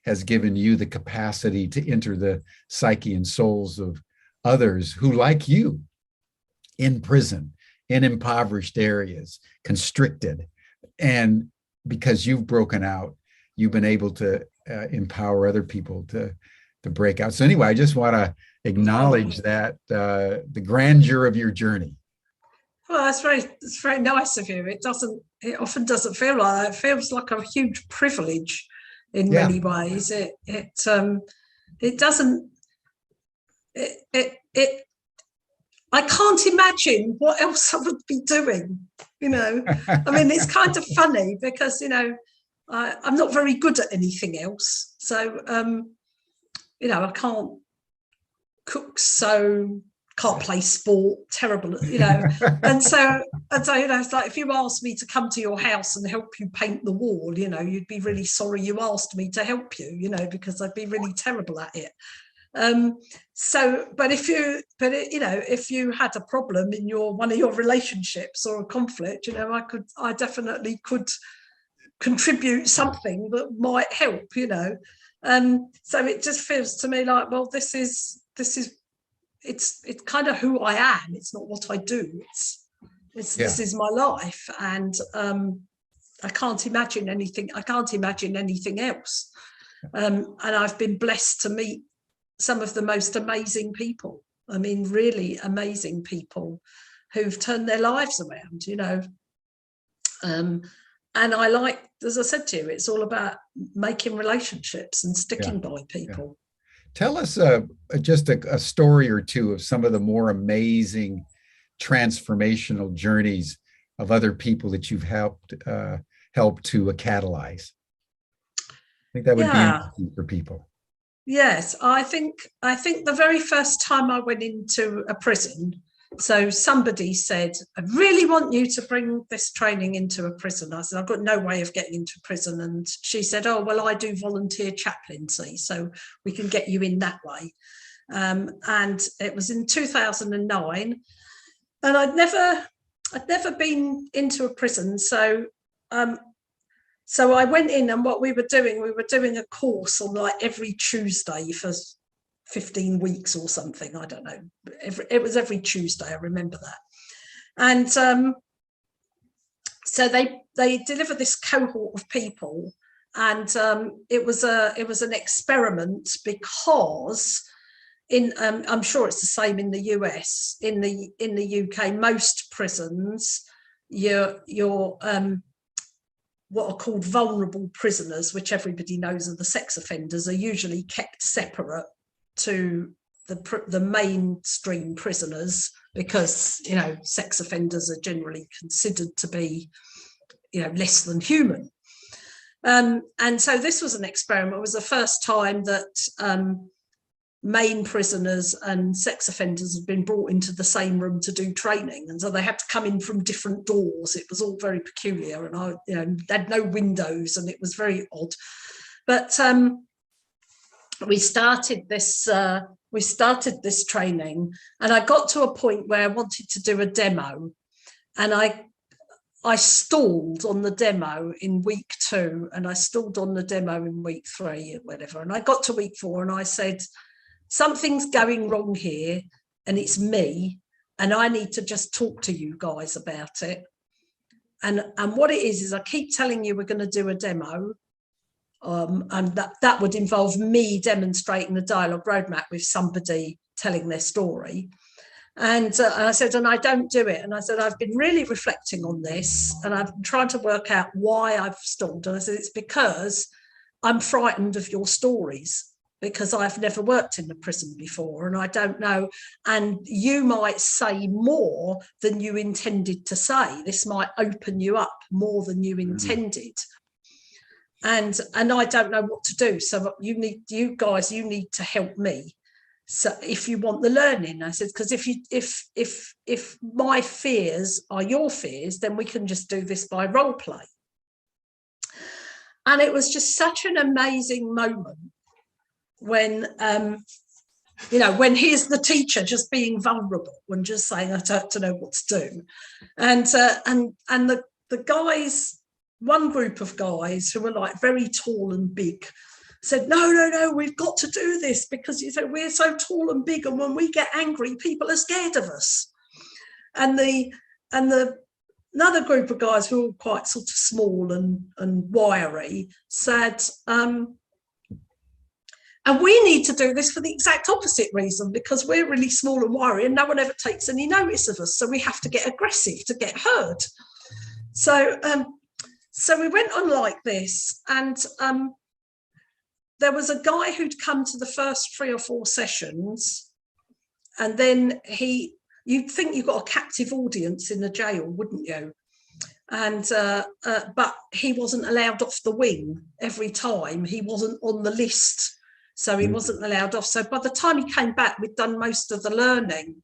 has given you the capacity to enter the psyche and souls of others who, like you, in prison, in impoverished areas, constricted. And because you've broken out, you've been able to empower other people to break out. So anyway, I just want to acknowledge that the grandeur of your journey. Well, it's very nice of you. It often doesn't feel like that. It feels like a huge privilege in many ways. It doesn't. I can't imagine what else I would be doing. I mean, it's kind of funny because I'm not very good at anything else. So I can't cook, sew, can't play sport, terrible, and so it's like, if you asked me to come to your house and help you paint the wall, you'd be really sorry you asked me to help you, because I'd be really terrible at it. But if you had a problem in one of your relationships or a conflict, I definitely could contribute something that might help, so it just feels to me like, well, this is it's kind of who I am. It's not what I do. This is my life, and I can't imagine anything else. And I've been blessed to meet some of the most amazing people. I mean, really amazing people who've turned their lives around, and I like, as I said to you, it's all about making relationships and sticking by people. Tell us just a story or two of some of the more amazing transformational journeys of other people that you've helped to catalyze. I think that would be interesting for people. Yes, I think the very first time I went into a prison, so somebody said, I really want you to bring this training into a prison. I said, I've got no way of getting into prison. And she said, oh, well, I do volunteer chaplaincy, so we can get you in that way. And it was in 2009. And I'd never been into a prison. So I went in, and what we were doing a course on like every Tuesday for 15 weeks or something. I don't know. It was every Tuesday. I remember that. And so they delivered this cohort of people, and it was an experiment, because I'm sure it's the same in the US. In the UK, most prisons, what are called vulnerable prisoners, which everybody knows are the sex offenders, are usually kept separate to the mainstream prisoners, because, you know, sex offenders are generally considered to be, you know, less than human. And so this was an experiment. It was the first time that main prisoners and sex offenders had been brought into the same room to do training, and so they had to come in from different doors. It was all very peculiar, and you know, they had no windows, and it was very odd. But we started this training, and I got to a point where I wanted to do a demo, and I stalled on the demo in week 2, and I stalled on the demo in week 3, or whatever. And I got to week 4, and I said, something's going wrong here, and it's me, and I need to just talk to you guys about it. And what it is I keep telling you we're going to do a demo, and that would involve me demonstrating the dialogue roadmap with somebody telling their story. And I said, and I don't do it. And I said, I've been really reflecting on this, and I've been trying to work out why I've stalled. And I said, it's because I'm frightened of your stories, because I've never worked in the prison before, and I don't know. And you might say more than you intended to say. This might open you up more than you intended. And I don't know what to do. So you guys need to help me. So if you want the learning, I said, because if my fears are your fears, then we can just do this by role play. And it was just such an amazing moment when, you know, when here's the teacher just being vulnerable and just saying, I don't know what to do. And the guys, one group of guys who were like very tall and big, said, no, we've got to do this, because you know, we're so tall and big, and when we get angry, people are scared of us. And another group of guys who were quite sort of small and wiry said, and we need to do this for the exact opposite reason, because we're really small and wiry and no one ever takes any notice of us, so we have to get aggressive to get heard. So we went on like this, and there was a guy who'd come to the first 3 or 4 sessions, and then you'd think you've got a captive audience in the jail, wouldn't you? And but he wasn't allowed off the wing every time. He wasn't on the list, so he wasn't allowed off. So by the time he came back, we'd done most of the learning.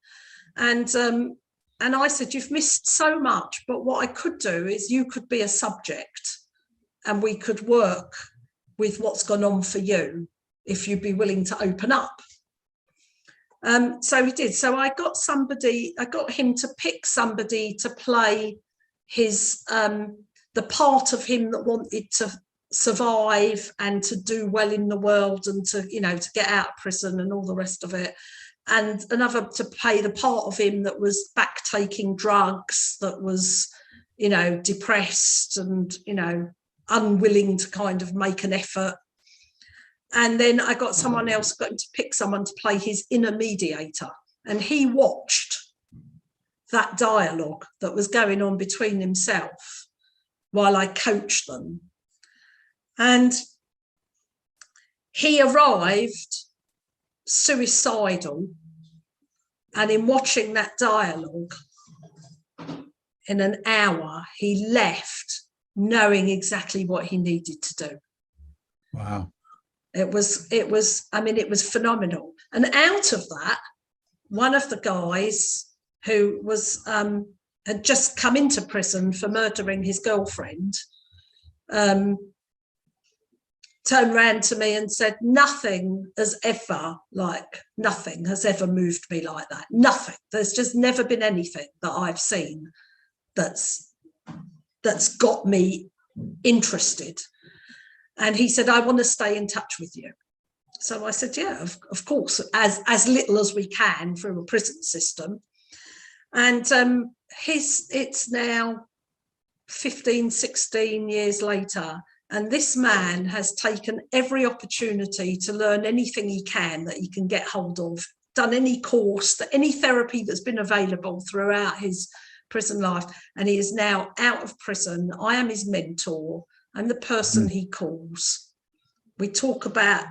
And I said, you've missed so much, but what I could do is you could be a subject, and we could work with what's gone on for you, if you'd be willing to open up. So we did. So I got him to pick somebody to play his, the part of him that wanted to survive and to do well in the world, and to, you know, to get out of prison and all the rest of it. And another to play the part of him that was back taking drugs, that was, you know, depressed and, you know, unwilling to kind of make an effort. And then I got someone else, got him to pick someone to play his inner mediator, and he watched that dialogue that was going on between himself while I coached them. And he arrived suicidal, and in watching that dialogue, in an hour, he left knowing exactly what he needed to do. Wow. It was, I mean, it was phenomenal. And out of that, one of the guys who was, had just come into prison for murdering his girlfriend, turned around to me and said, nothing has ever moved me like that. Nothing. There's just never been anything that I've seen that's got me interested. And he said, I want to stay in touch with you. So I said, yeah, of course, as little as we can through a prison system. And it's now 15, 16 years later, and this man has taken every opportunity to learn anything he can that he can get hold of, done any course, any therapy that's been available throughout his prison life, and he is now out of prison. I am his mentor, I'm the person he calls. We talk about,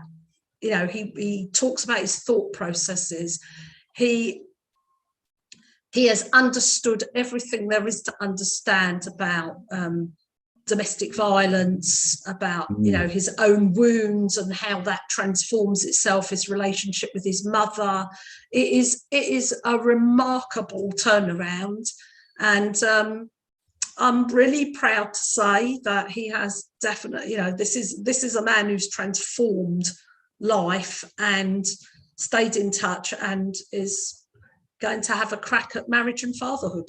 you know, he talks about his thought processes. He has understood everything there is to understand about domestic violence, about, you know, his own wounds and how that transforms itself, his relationship with his mother. It is a remarkable turnaround. And I'm really proud to say that he has definitely, you know, this is a man who's transformed life and stayed in touch and is going to have a crack at marriage and fatherhood.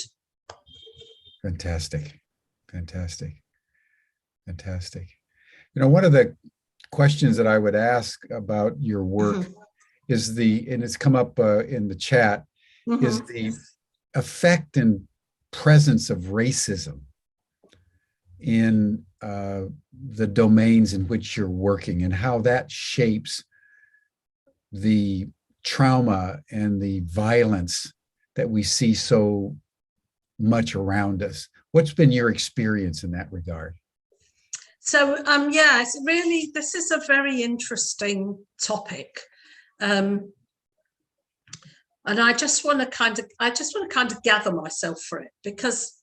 Fantastic. Fantastic. Fantastic. You know, one of the questions that I would ask about your work is and it's come up in the chat, is the effect and presence of racism in the domains in which you're working, and how that shapes the trauma and the violence that we see so much around us. What's been your experience in that regard? So, yeah, it's really, this is a very interesting topic. And I just want to kind of gather myself for it, because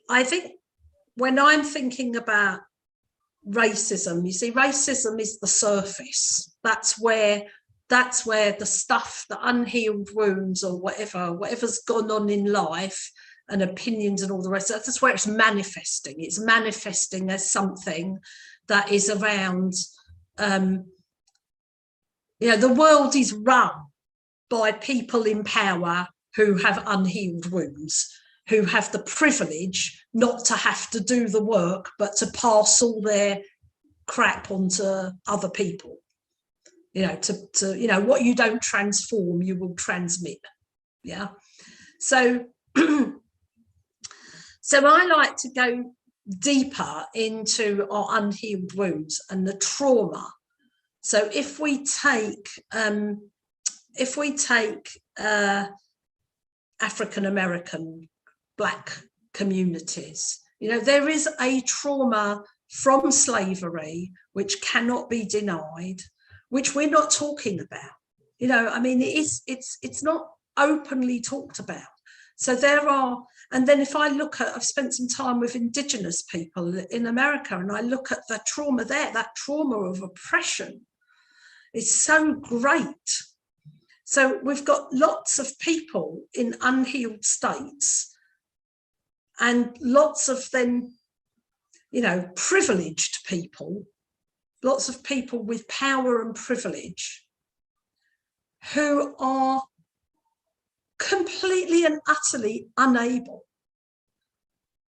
I think when I'm thinking about racism, you see, racism is the surface. That's where the stuff, the unhealed wounds or whatever's gone on in life and opinions and all the rest, that's where it's manifesting. It's manifesting as something that is around, you know, the world is run by people in power who have unhealed wounds, who have the privilege not to have to do the work, but to pass all their crap onto other people. You know, to you know, what you don't transform, you will transmit. Yeah. So, so I like to go deeper into our unhealed wounds and the trauma. So if we take African American Black communities, you know, there is a trauma from slavery which cannot be denied, which we're not talking about. You know, I mean, it's not openly talked about. So there are, and then if I look at, I've spent some time with Indigenous people in America, and I look at the trauma there, that trauma of oppression is so great. So we've got lots of people in unhealed states, and lots of then, you know, privileged people, lots of people with power and privilege who are completely and utterly unable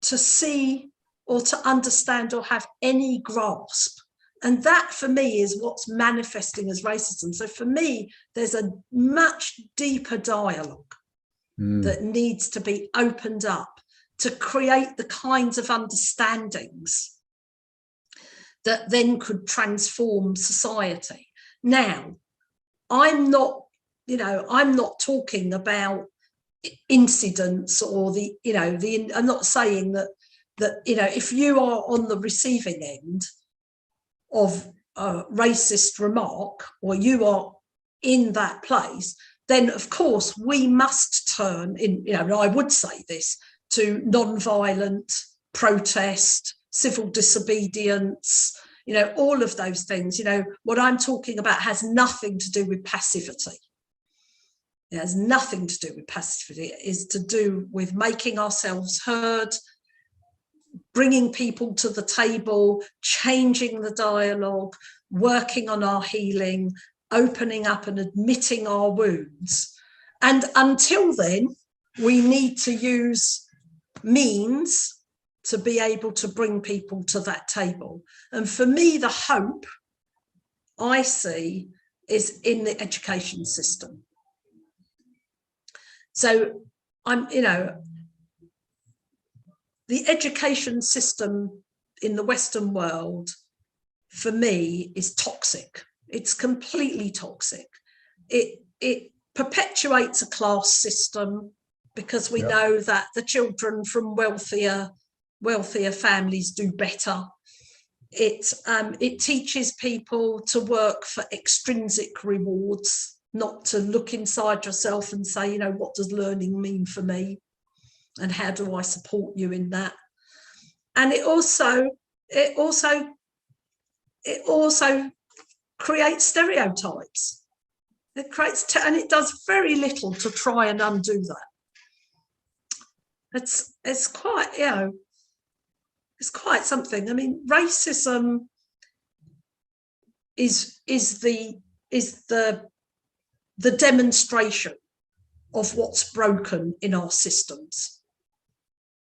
to see or to understand or have any grasp. And that for me is what's manifesting as racism. So for me, there's a much deeper dialogue that needs to be opened up to create the kinds of understandings that then could transform society. Now, I'm not talking about incidents or I'm not saying that, you know, if you are on the receiving end of a racist remark, or you are in that place, then of course we must turn in, you know, I would say this, to non-violent protest, civil disobedience, you know, all of those things. You know, what I'm talking about has nothing to do with passivity. It has nothing to do with passivity. It is to do with making ourselves heard, bringing people to the table, changing the dialogue, working on our healing, opening up and admitting our wounds. And until then, we need to use means to be able to bring people to that table. And for me, the hope I see is in the education system. So you know, the education system in the Western world, for me, is toxic. It's completely toxic. It perpetuates a class system, because we know that the children from wealthier wealthier families do better. It teaches people to work for extrinsic rewards, not to look inside yourself and say, you know, what does learning mean for me? And how do I support you in that? And it also creates stereotypes. And it does very little to try and undo that. It's quite, you know, it's quite something. I mean, racism is the demonstration of what's broken in our systems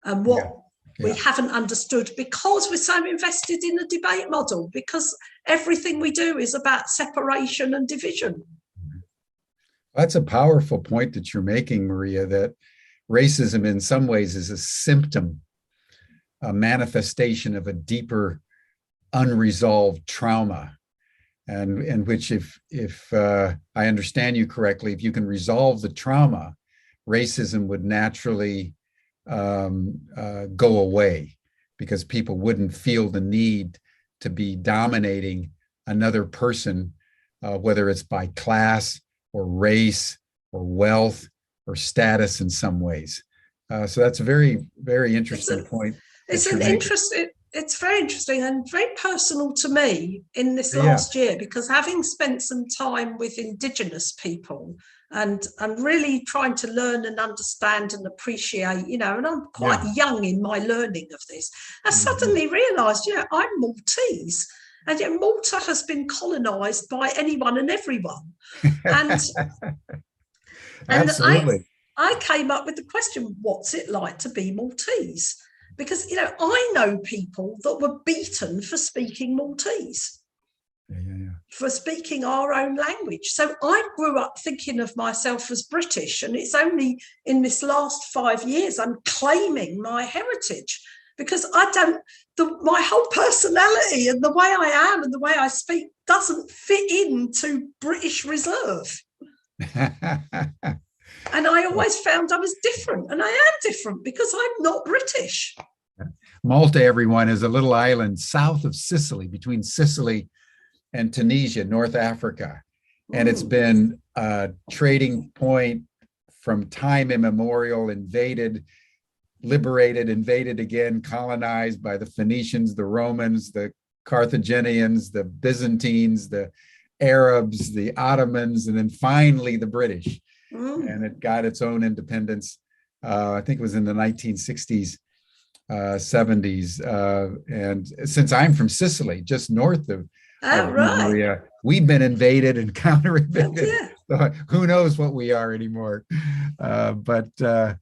and what we haven't understood, because we're so invested in the debate model, because everything we do is about separation and division. That's a powerful point that you're making, Maria, that racism in some ways is a symptom, a manifestation of a deeper unresolved trauma, and which if I understand you correctly, if you can resolve the trauma, racism would naturally go away, because people wouldn't feel the need to be dominating another person, whether it's by class or race or wealth or status in some ways. So that's a very, very interesting point. It's very interesting and very personal to me in this last year, because having spent some time with Indigenous people and really trying to learn and understand and appreciate, you know, and I'm quite young in my learning of this, I suddenly realised, you know, I'm Maltese. And yet Malta has been colonised by anyone and everyone. And, Absolutely. I came up with the question, what's it like to be Maltese? Because, you know, I know people that were beaten for speaking Maltese, for speaking our own language. So I grew up thinking of myself as British, and it's only in this last 5 years I'm claiming my heritage, because my whole personality and the way I am and the way I speak doesn't fit into British Reserve. And I always found I was different, and I am different because I'm not British. Malta, everyone, is a little island south of Sicily, between Sicily and Tunisia, North Africa. And it's been a trading point from time immemorial, liberated, invaded again, colonized by the Phoenicians, the Romans, the Carthaginians, the Byzantines, the Arabs, the Ottomans, and then finally the British. And it got its own independence. I think it was in the 1960s, 70s. And since I'm from Sicily, just north of Maria, we've been invaded and counter-invaded. So who knows what we are anymore? But I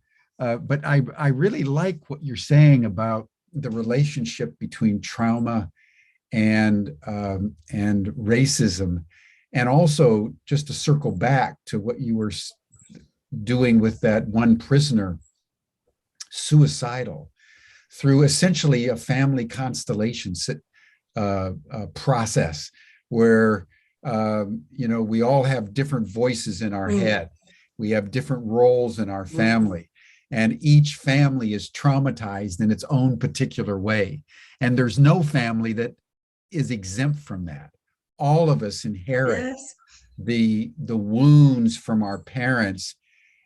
really like what you're saying about the relationship between trauma and racism, and also just to circle back to what you were doing with that one prisoner, suicidal, through essentially a family constellation process where we all have different voices in our head. We have different roles in our family, and each family is traumatized in its own particular way. And there's no family that is exempt from that. All of us inherit the wounds from our parents.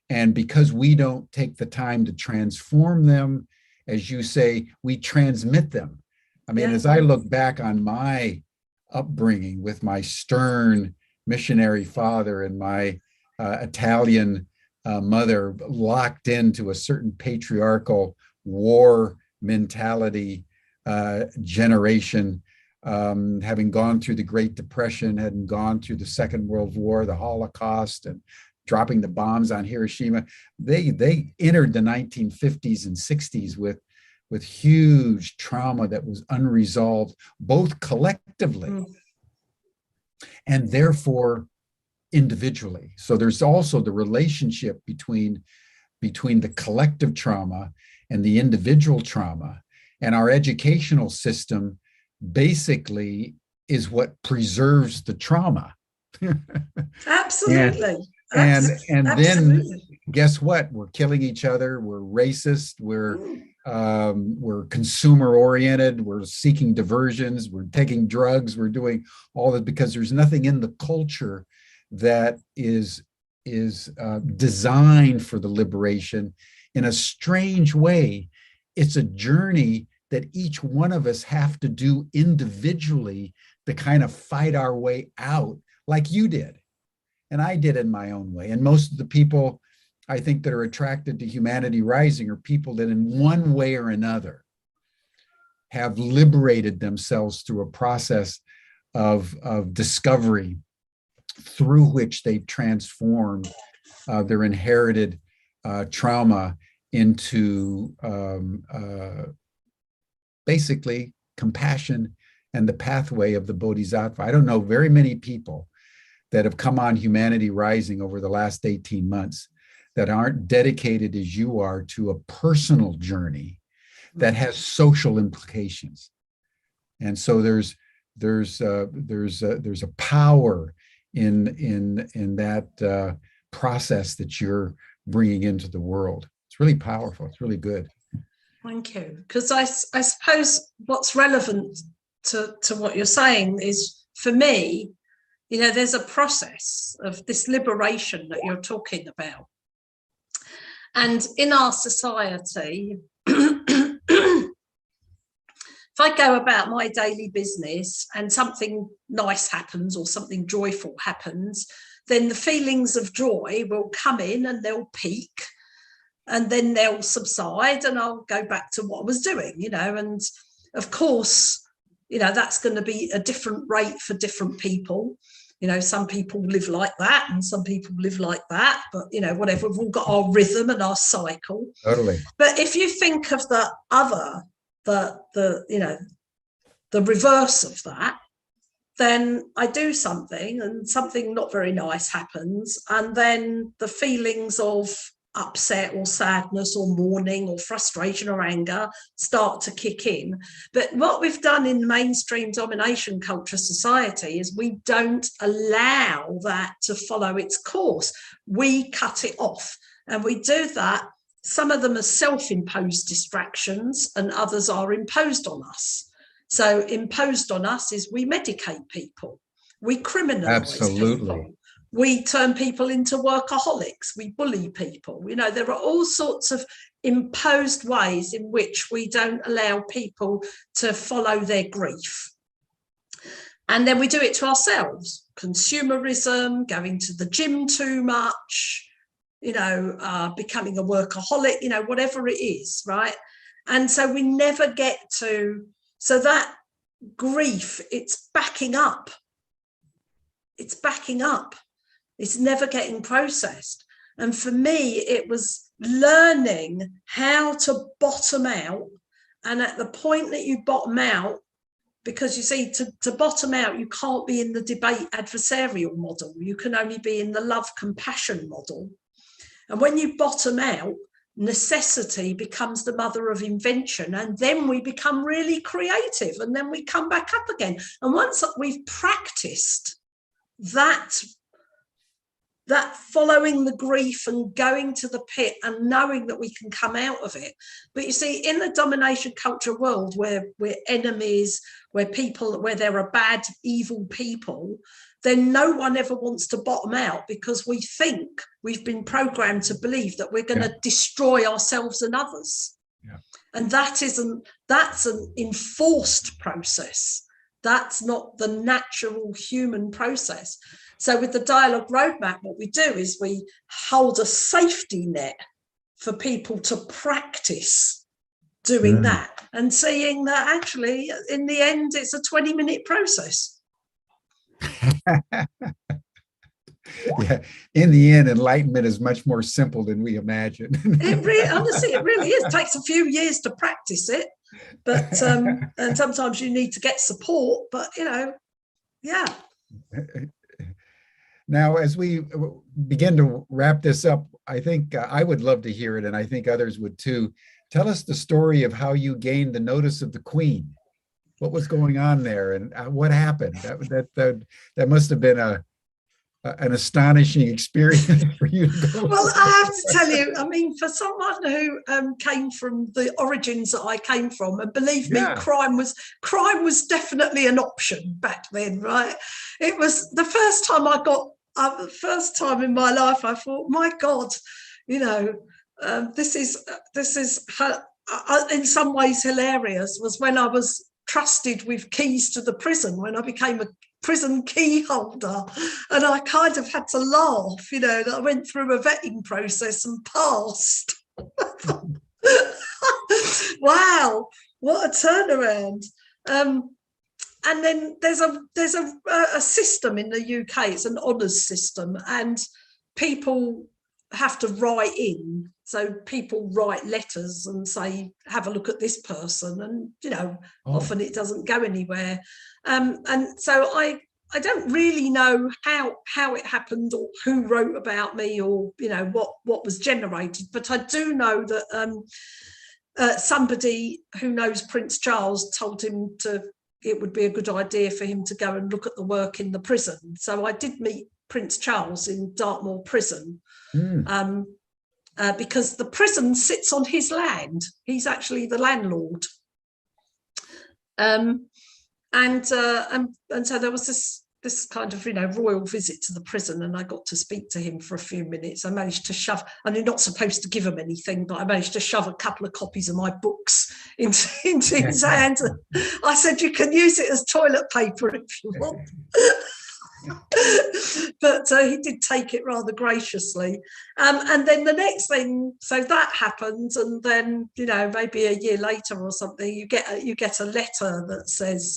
And because we don't take the time to transform them, as you say, we transmit them. I mean, as I look back on my upbringing with my stern missionary father and my Italian mother, locked into a certain patriarchal war mentality generation, having gone through the Great Depression, hadn't gone through the Second World War, the Holocaust, and dropping the bombs on Hiroshima. They entered the 1950s and 60s with huge trauma that was unresolved, both collectively and therefore individually. So there's also the relationship between the collective trauma and the individual trauma. And our educational system basically is what preserves the trauma. Absolutely. And then guess what? We're killing each other. We're racist. We're We're consumer oriented. We're seeking diversions. We're taking drugs. We're doing all that because there's nothing in the culture that is designed for the liberation. In a strange way, it's a journey that each one of us have to do individually to kind of fight our way out, like you did. And I did in my own way. And most of the people I think that are attracted to Humanity Rising are people that in one way or another have liberated themselves through a process of discovery through which they've transformed their inherited trauma into basically compassion and the pathway of the Bodhisattva. I don't know very many people that have come on Humanity Rising over the last 18 months that aren't dedicated as you are to a personal journey that has social implications. And so there's a power in that process that you're bringing into the world. It's really powerful. It's really good. Thank you. Because I suppose what's relevant to what you're saying is, for me, you know, there's a process of this liberation that you're talking about. And in our society, if I go about my daily business and something nice happens or something joyful happens, then the feelings of joy will come in and they'll peak and then they'll subside and I'll go back to what I was doing, you know. And of course, you know, that's going to be a different rate for different people. You know, some people live like that and some people live like that, but, you know, whatever, we've all got our rhythm and our cycle. Totally. But if you think of the other, you know, the reverse of that, then I do something and something not very nice happens. And then the feelings of upset or sadness or mourning or frustration or anger start to kick in. But what we've done in mainstream domination culture society is we don't allow that to follow its course. We cut it off, and we do that. Some of them are self-imposed distractions and others are imposed on us. So imposed on us is we medicate people, we criminalize people, we turn people into workaholics, we bully people. You know, there are all sorts of imposed ways in which we don't allow people to follow their grief. And then we do it to ourselves. Consumerism, going to the gym too much, you know, becoming a workaholic, you know, whatever it is, right? And so we never get to, so that grief, it's backing up. It's backing up. It's never getting processed. And for me, it was learning how to bottom out. And at the point that you bottom out, because you see, to bottom out, you can't be in the debate adversarial model. You can only be in the love compassion model. And when you bottom out, necessity becomes the mother of invention. And then we become really creative. And then we come back up again. And once we've practiced that following the grief and going to the pit and knowing that we can come out of it. But you see, in the domination culture world where we're enemies, where there are bad, evil people, then no one ever wants to bottom out because we think we've been programmed to believe that we're going to destroy ourselves and others. Yeah. And that's an enforced process. That's not the natural human process. So with the dialogue roadmap, what we do is we hold a safety net for people to practice doing that and seeing that actually in the end, it's a 20-minute process. Yeah, in the end, enlightenment is much more simple than we imagine. Honestly, it really is. It takes a few years to practice it, but and sometimes you need to get support, but you know, yeah. Now, as we begin to wrap this up, I think I would love to hear it, and I think others would too. Tell us the story of how you gained the notice of the Queen. What was going on there, and what happened? That must have been a an astonishing experience for you to go. Well, I have to tell you, I mean, for someone who came from the origins that I came from, and believe me, crime was definitely an option back then, right? It was the first time the first time in my life I thought, my God, you know, this is in some ways hilarious, was when I was trusted with keys to the prison, when I became a prison key holder, and I kind of had to laugh, you know, that I went through a vetting process and passed. Wow, what a turnaround. And then there's a system in the UK, it's an honours system, and people have to write in. So people write letters and say, have a look at this person, and, you know, often it doesn't go anywhere. And so I don't really know how it happened, or who wrote about me, or, you know, what was generated, but I do know that somebody who knows Prince Charles told him it would be a good idea for him to go and look at the work in the prison. So I did meet Prince Charles in Dartmoor prison. Because the prison sits on his land. He's actually the landlord. And so there was this kind of, you know, royal visit to the prison, and I got to speak to him for a few minutes. I managed to shove, and you're not supposed to give him anything, but I managed to shove a couple of copies of my books into his hand. I said, you can use it as toilet paper if you want. But he did take it rather graciously. And then the next thing, so that happens, and then, you know, maybe a year later or something, you get a letter that says,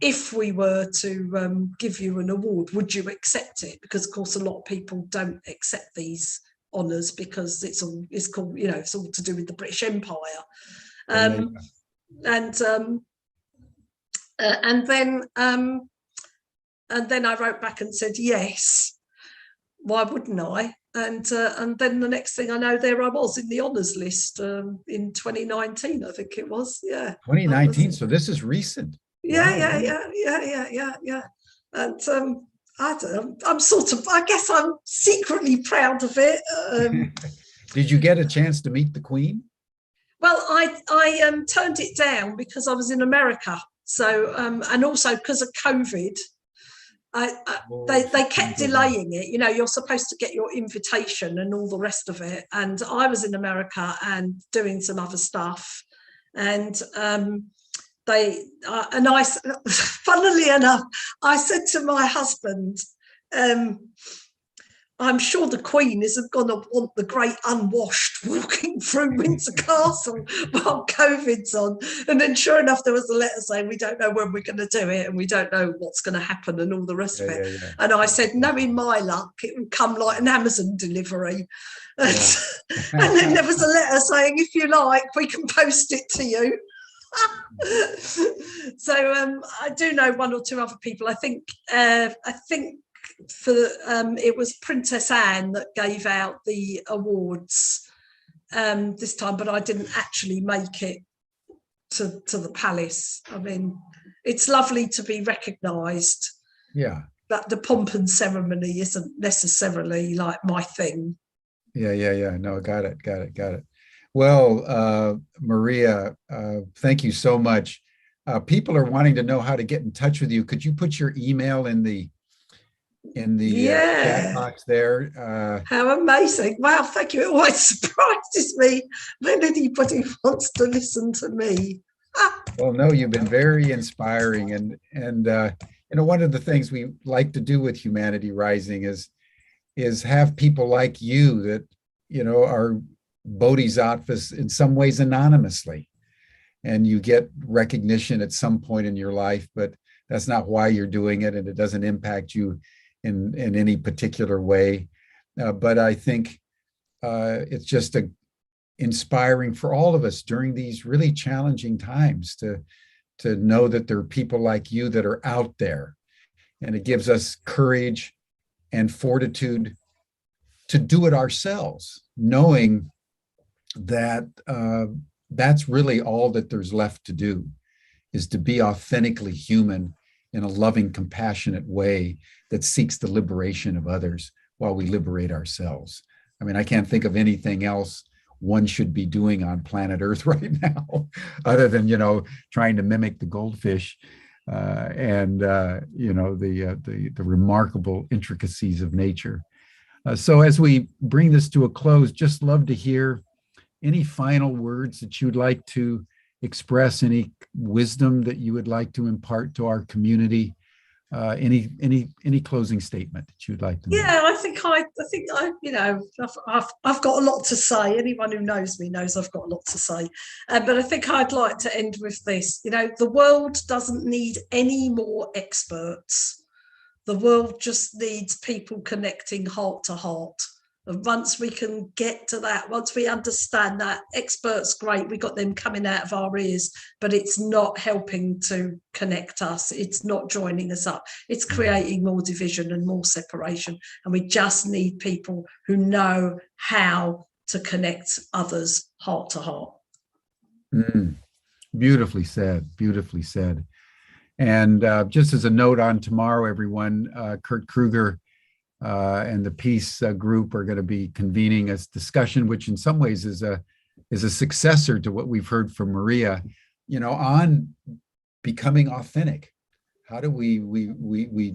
if we were to give you an award, would you accept it? Because of course a lot of people don't accept these honours because it's called, you know, it's all to do with the British Empire. And then I wrote back and said, yes, why wouldn't I? And then the next thing I know, there I was in the honours list in 2019, I think it was. Yeah. 2019. So this is recent. Yeah. And I'm sort of, I guess I'm secretly proud of it. Did you get a chance to meet the Queen? Well, I turned it down because I was in America. So, and also because of COVID. They kept delaying it. You know, you're supposed to get your invitation and all the rest of it. And I was in America and doing some other stuff. And I, funnily enough, I said to my husband, I'm sure the Queen isn't going to want the great unwashed walking through Windsor Castle while COVID's on. And then sure enough, there was a letter saying, we don't know when we're going to do it, and we don't know what's going to happen, and all the rest of it. Yeah. And I said, knowing my luck, it would come like an Amazon delivery. And then there was a letter saying, if you like, we can post it to you. So I do know one or two other people. I think it was Princess Anne that gave out the awards this time, but I didn't actually make it to the palace. I mean, it's lovely to be recognised. Yeah. But the pomp and ceremony isn't necessarily like my thing. Yeah. No, got it. Well, Maria, thank you so much. People are wanting to know how to get in touch with you. Could you put your email in the chat box there? How amazing. Wow, thank you. It always surprises me when anybody wants to listen to me. Well, no, you've been very inspiring. And you know, one of the things we like to do with Humanity Rising is have people like you that, you know, are bodhisattvas in some ways anonymously. And you get recognition at some point in your life, but that's not why you're doing it, and it doesn't impact you in any particular way. But I think it's just inspiring for all of us during these really challenging times to know that there are people like you that are out there. And it gives us courage and fortitude to do it ourselves, knowing that that's really all that there's left to do, is to be authentically human in a loving, compassionate way that seeks the liberation of others while we liberate ourselves. I mean, I can't think of anything else one should be doing on planet Earth right now, other than, trying to mimic the goldfish and the remarkable intricacies of nature. So as we bring this to a close, just love to hear any final words that you'd like to express, any wisdom that you would like to impart to our community, any closing statement that you'd like to make. Yeah, I've got a lot to say. Anyone who knows me knows I've got a lot to say. But I think I'd like to end with this. The world doesn't need any more experts. The world just needs people connecting heart to heart. And once we can get to that, once we understand that, experts, great, we got them coming out of our ears, but it's not helping to connect us. It's not joining us up. It's creating more division and more separation. And we just need people who know how to connect others heart to heart. Beautifully said, beautifully said. And just as a note on tomorrow, everyone, Kurt Kruger and the Peace Group are going to be convening a discussion, which in some ways is a successor to what we've heard from Maria, on becoming authentic. How do we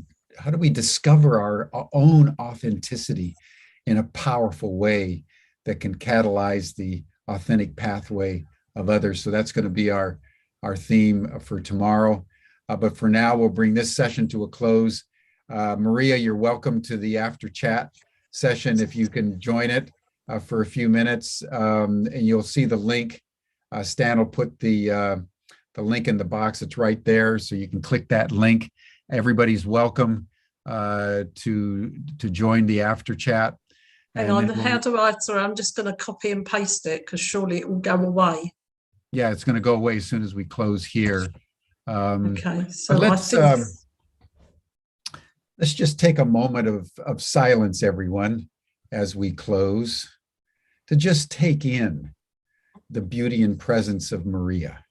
discover our own authenticity in a powerful way that can catalyze the authentic pathway of others? So that's going to be our theme for tomorrow. But for now, we'll bring this session to a close. Maria, you're welcome to the after chat session if you can join it for a few minutes, and you'll see the link. Stan will put the link in the box. It's right there, so you can click that link. Everybody's welcome to join the after chat. Hang on, how do I? Sorry, I'm just going to copy and paste it because surely it will go away. Yeah, it's going to go away as soon as we close here. Okay, so let's just take a moment of silence, everyone, as we close, to just take in the beauty and presence of Maria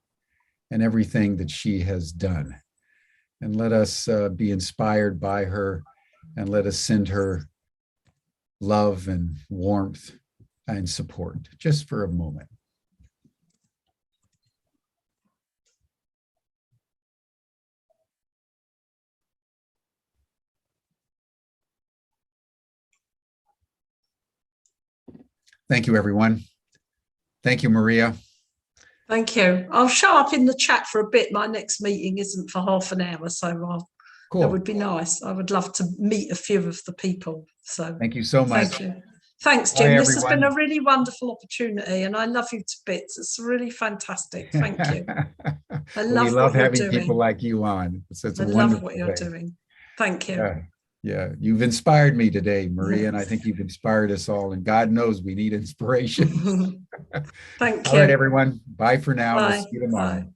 and everything that she has done. And let us be inspired by her, and let us send her love and warmth and support just for a moment. Thank you, everyone. Thank you, Maria. Thank you. I'll show up in the chat for a bit. My next meeting isn't for half an hour, so cool. That would be nice. I would love to meet a few of the people. So thank you so much. Thank you. Thanks, Jim. Bye, this has been a really wonderful opportunity, and I love you to bits. It's really fantastic. Thank you. I love what you're having people like you on. I love what you're doing. Thank you. Yeah, you've inspired me today, Maria, and I think you've inspired us all. And God knows we need inspiration. Thank you. All right, everyone. Bye for now. Bye. We'll see you tomorrow. Bye.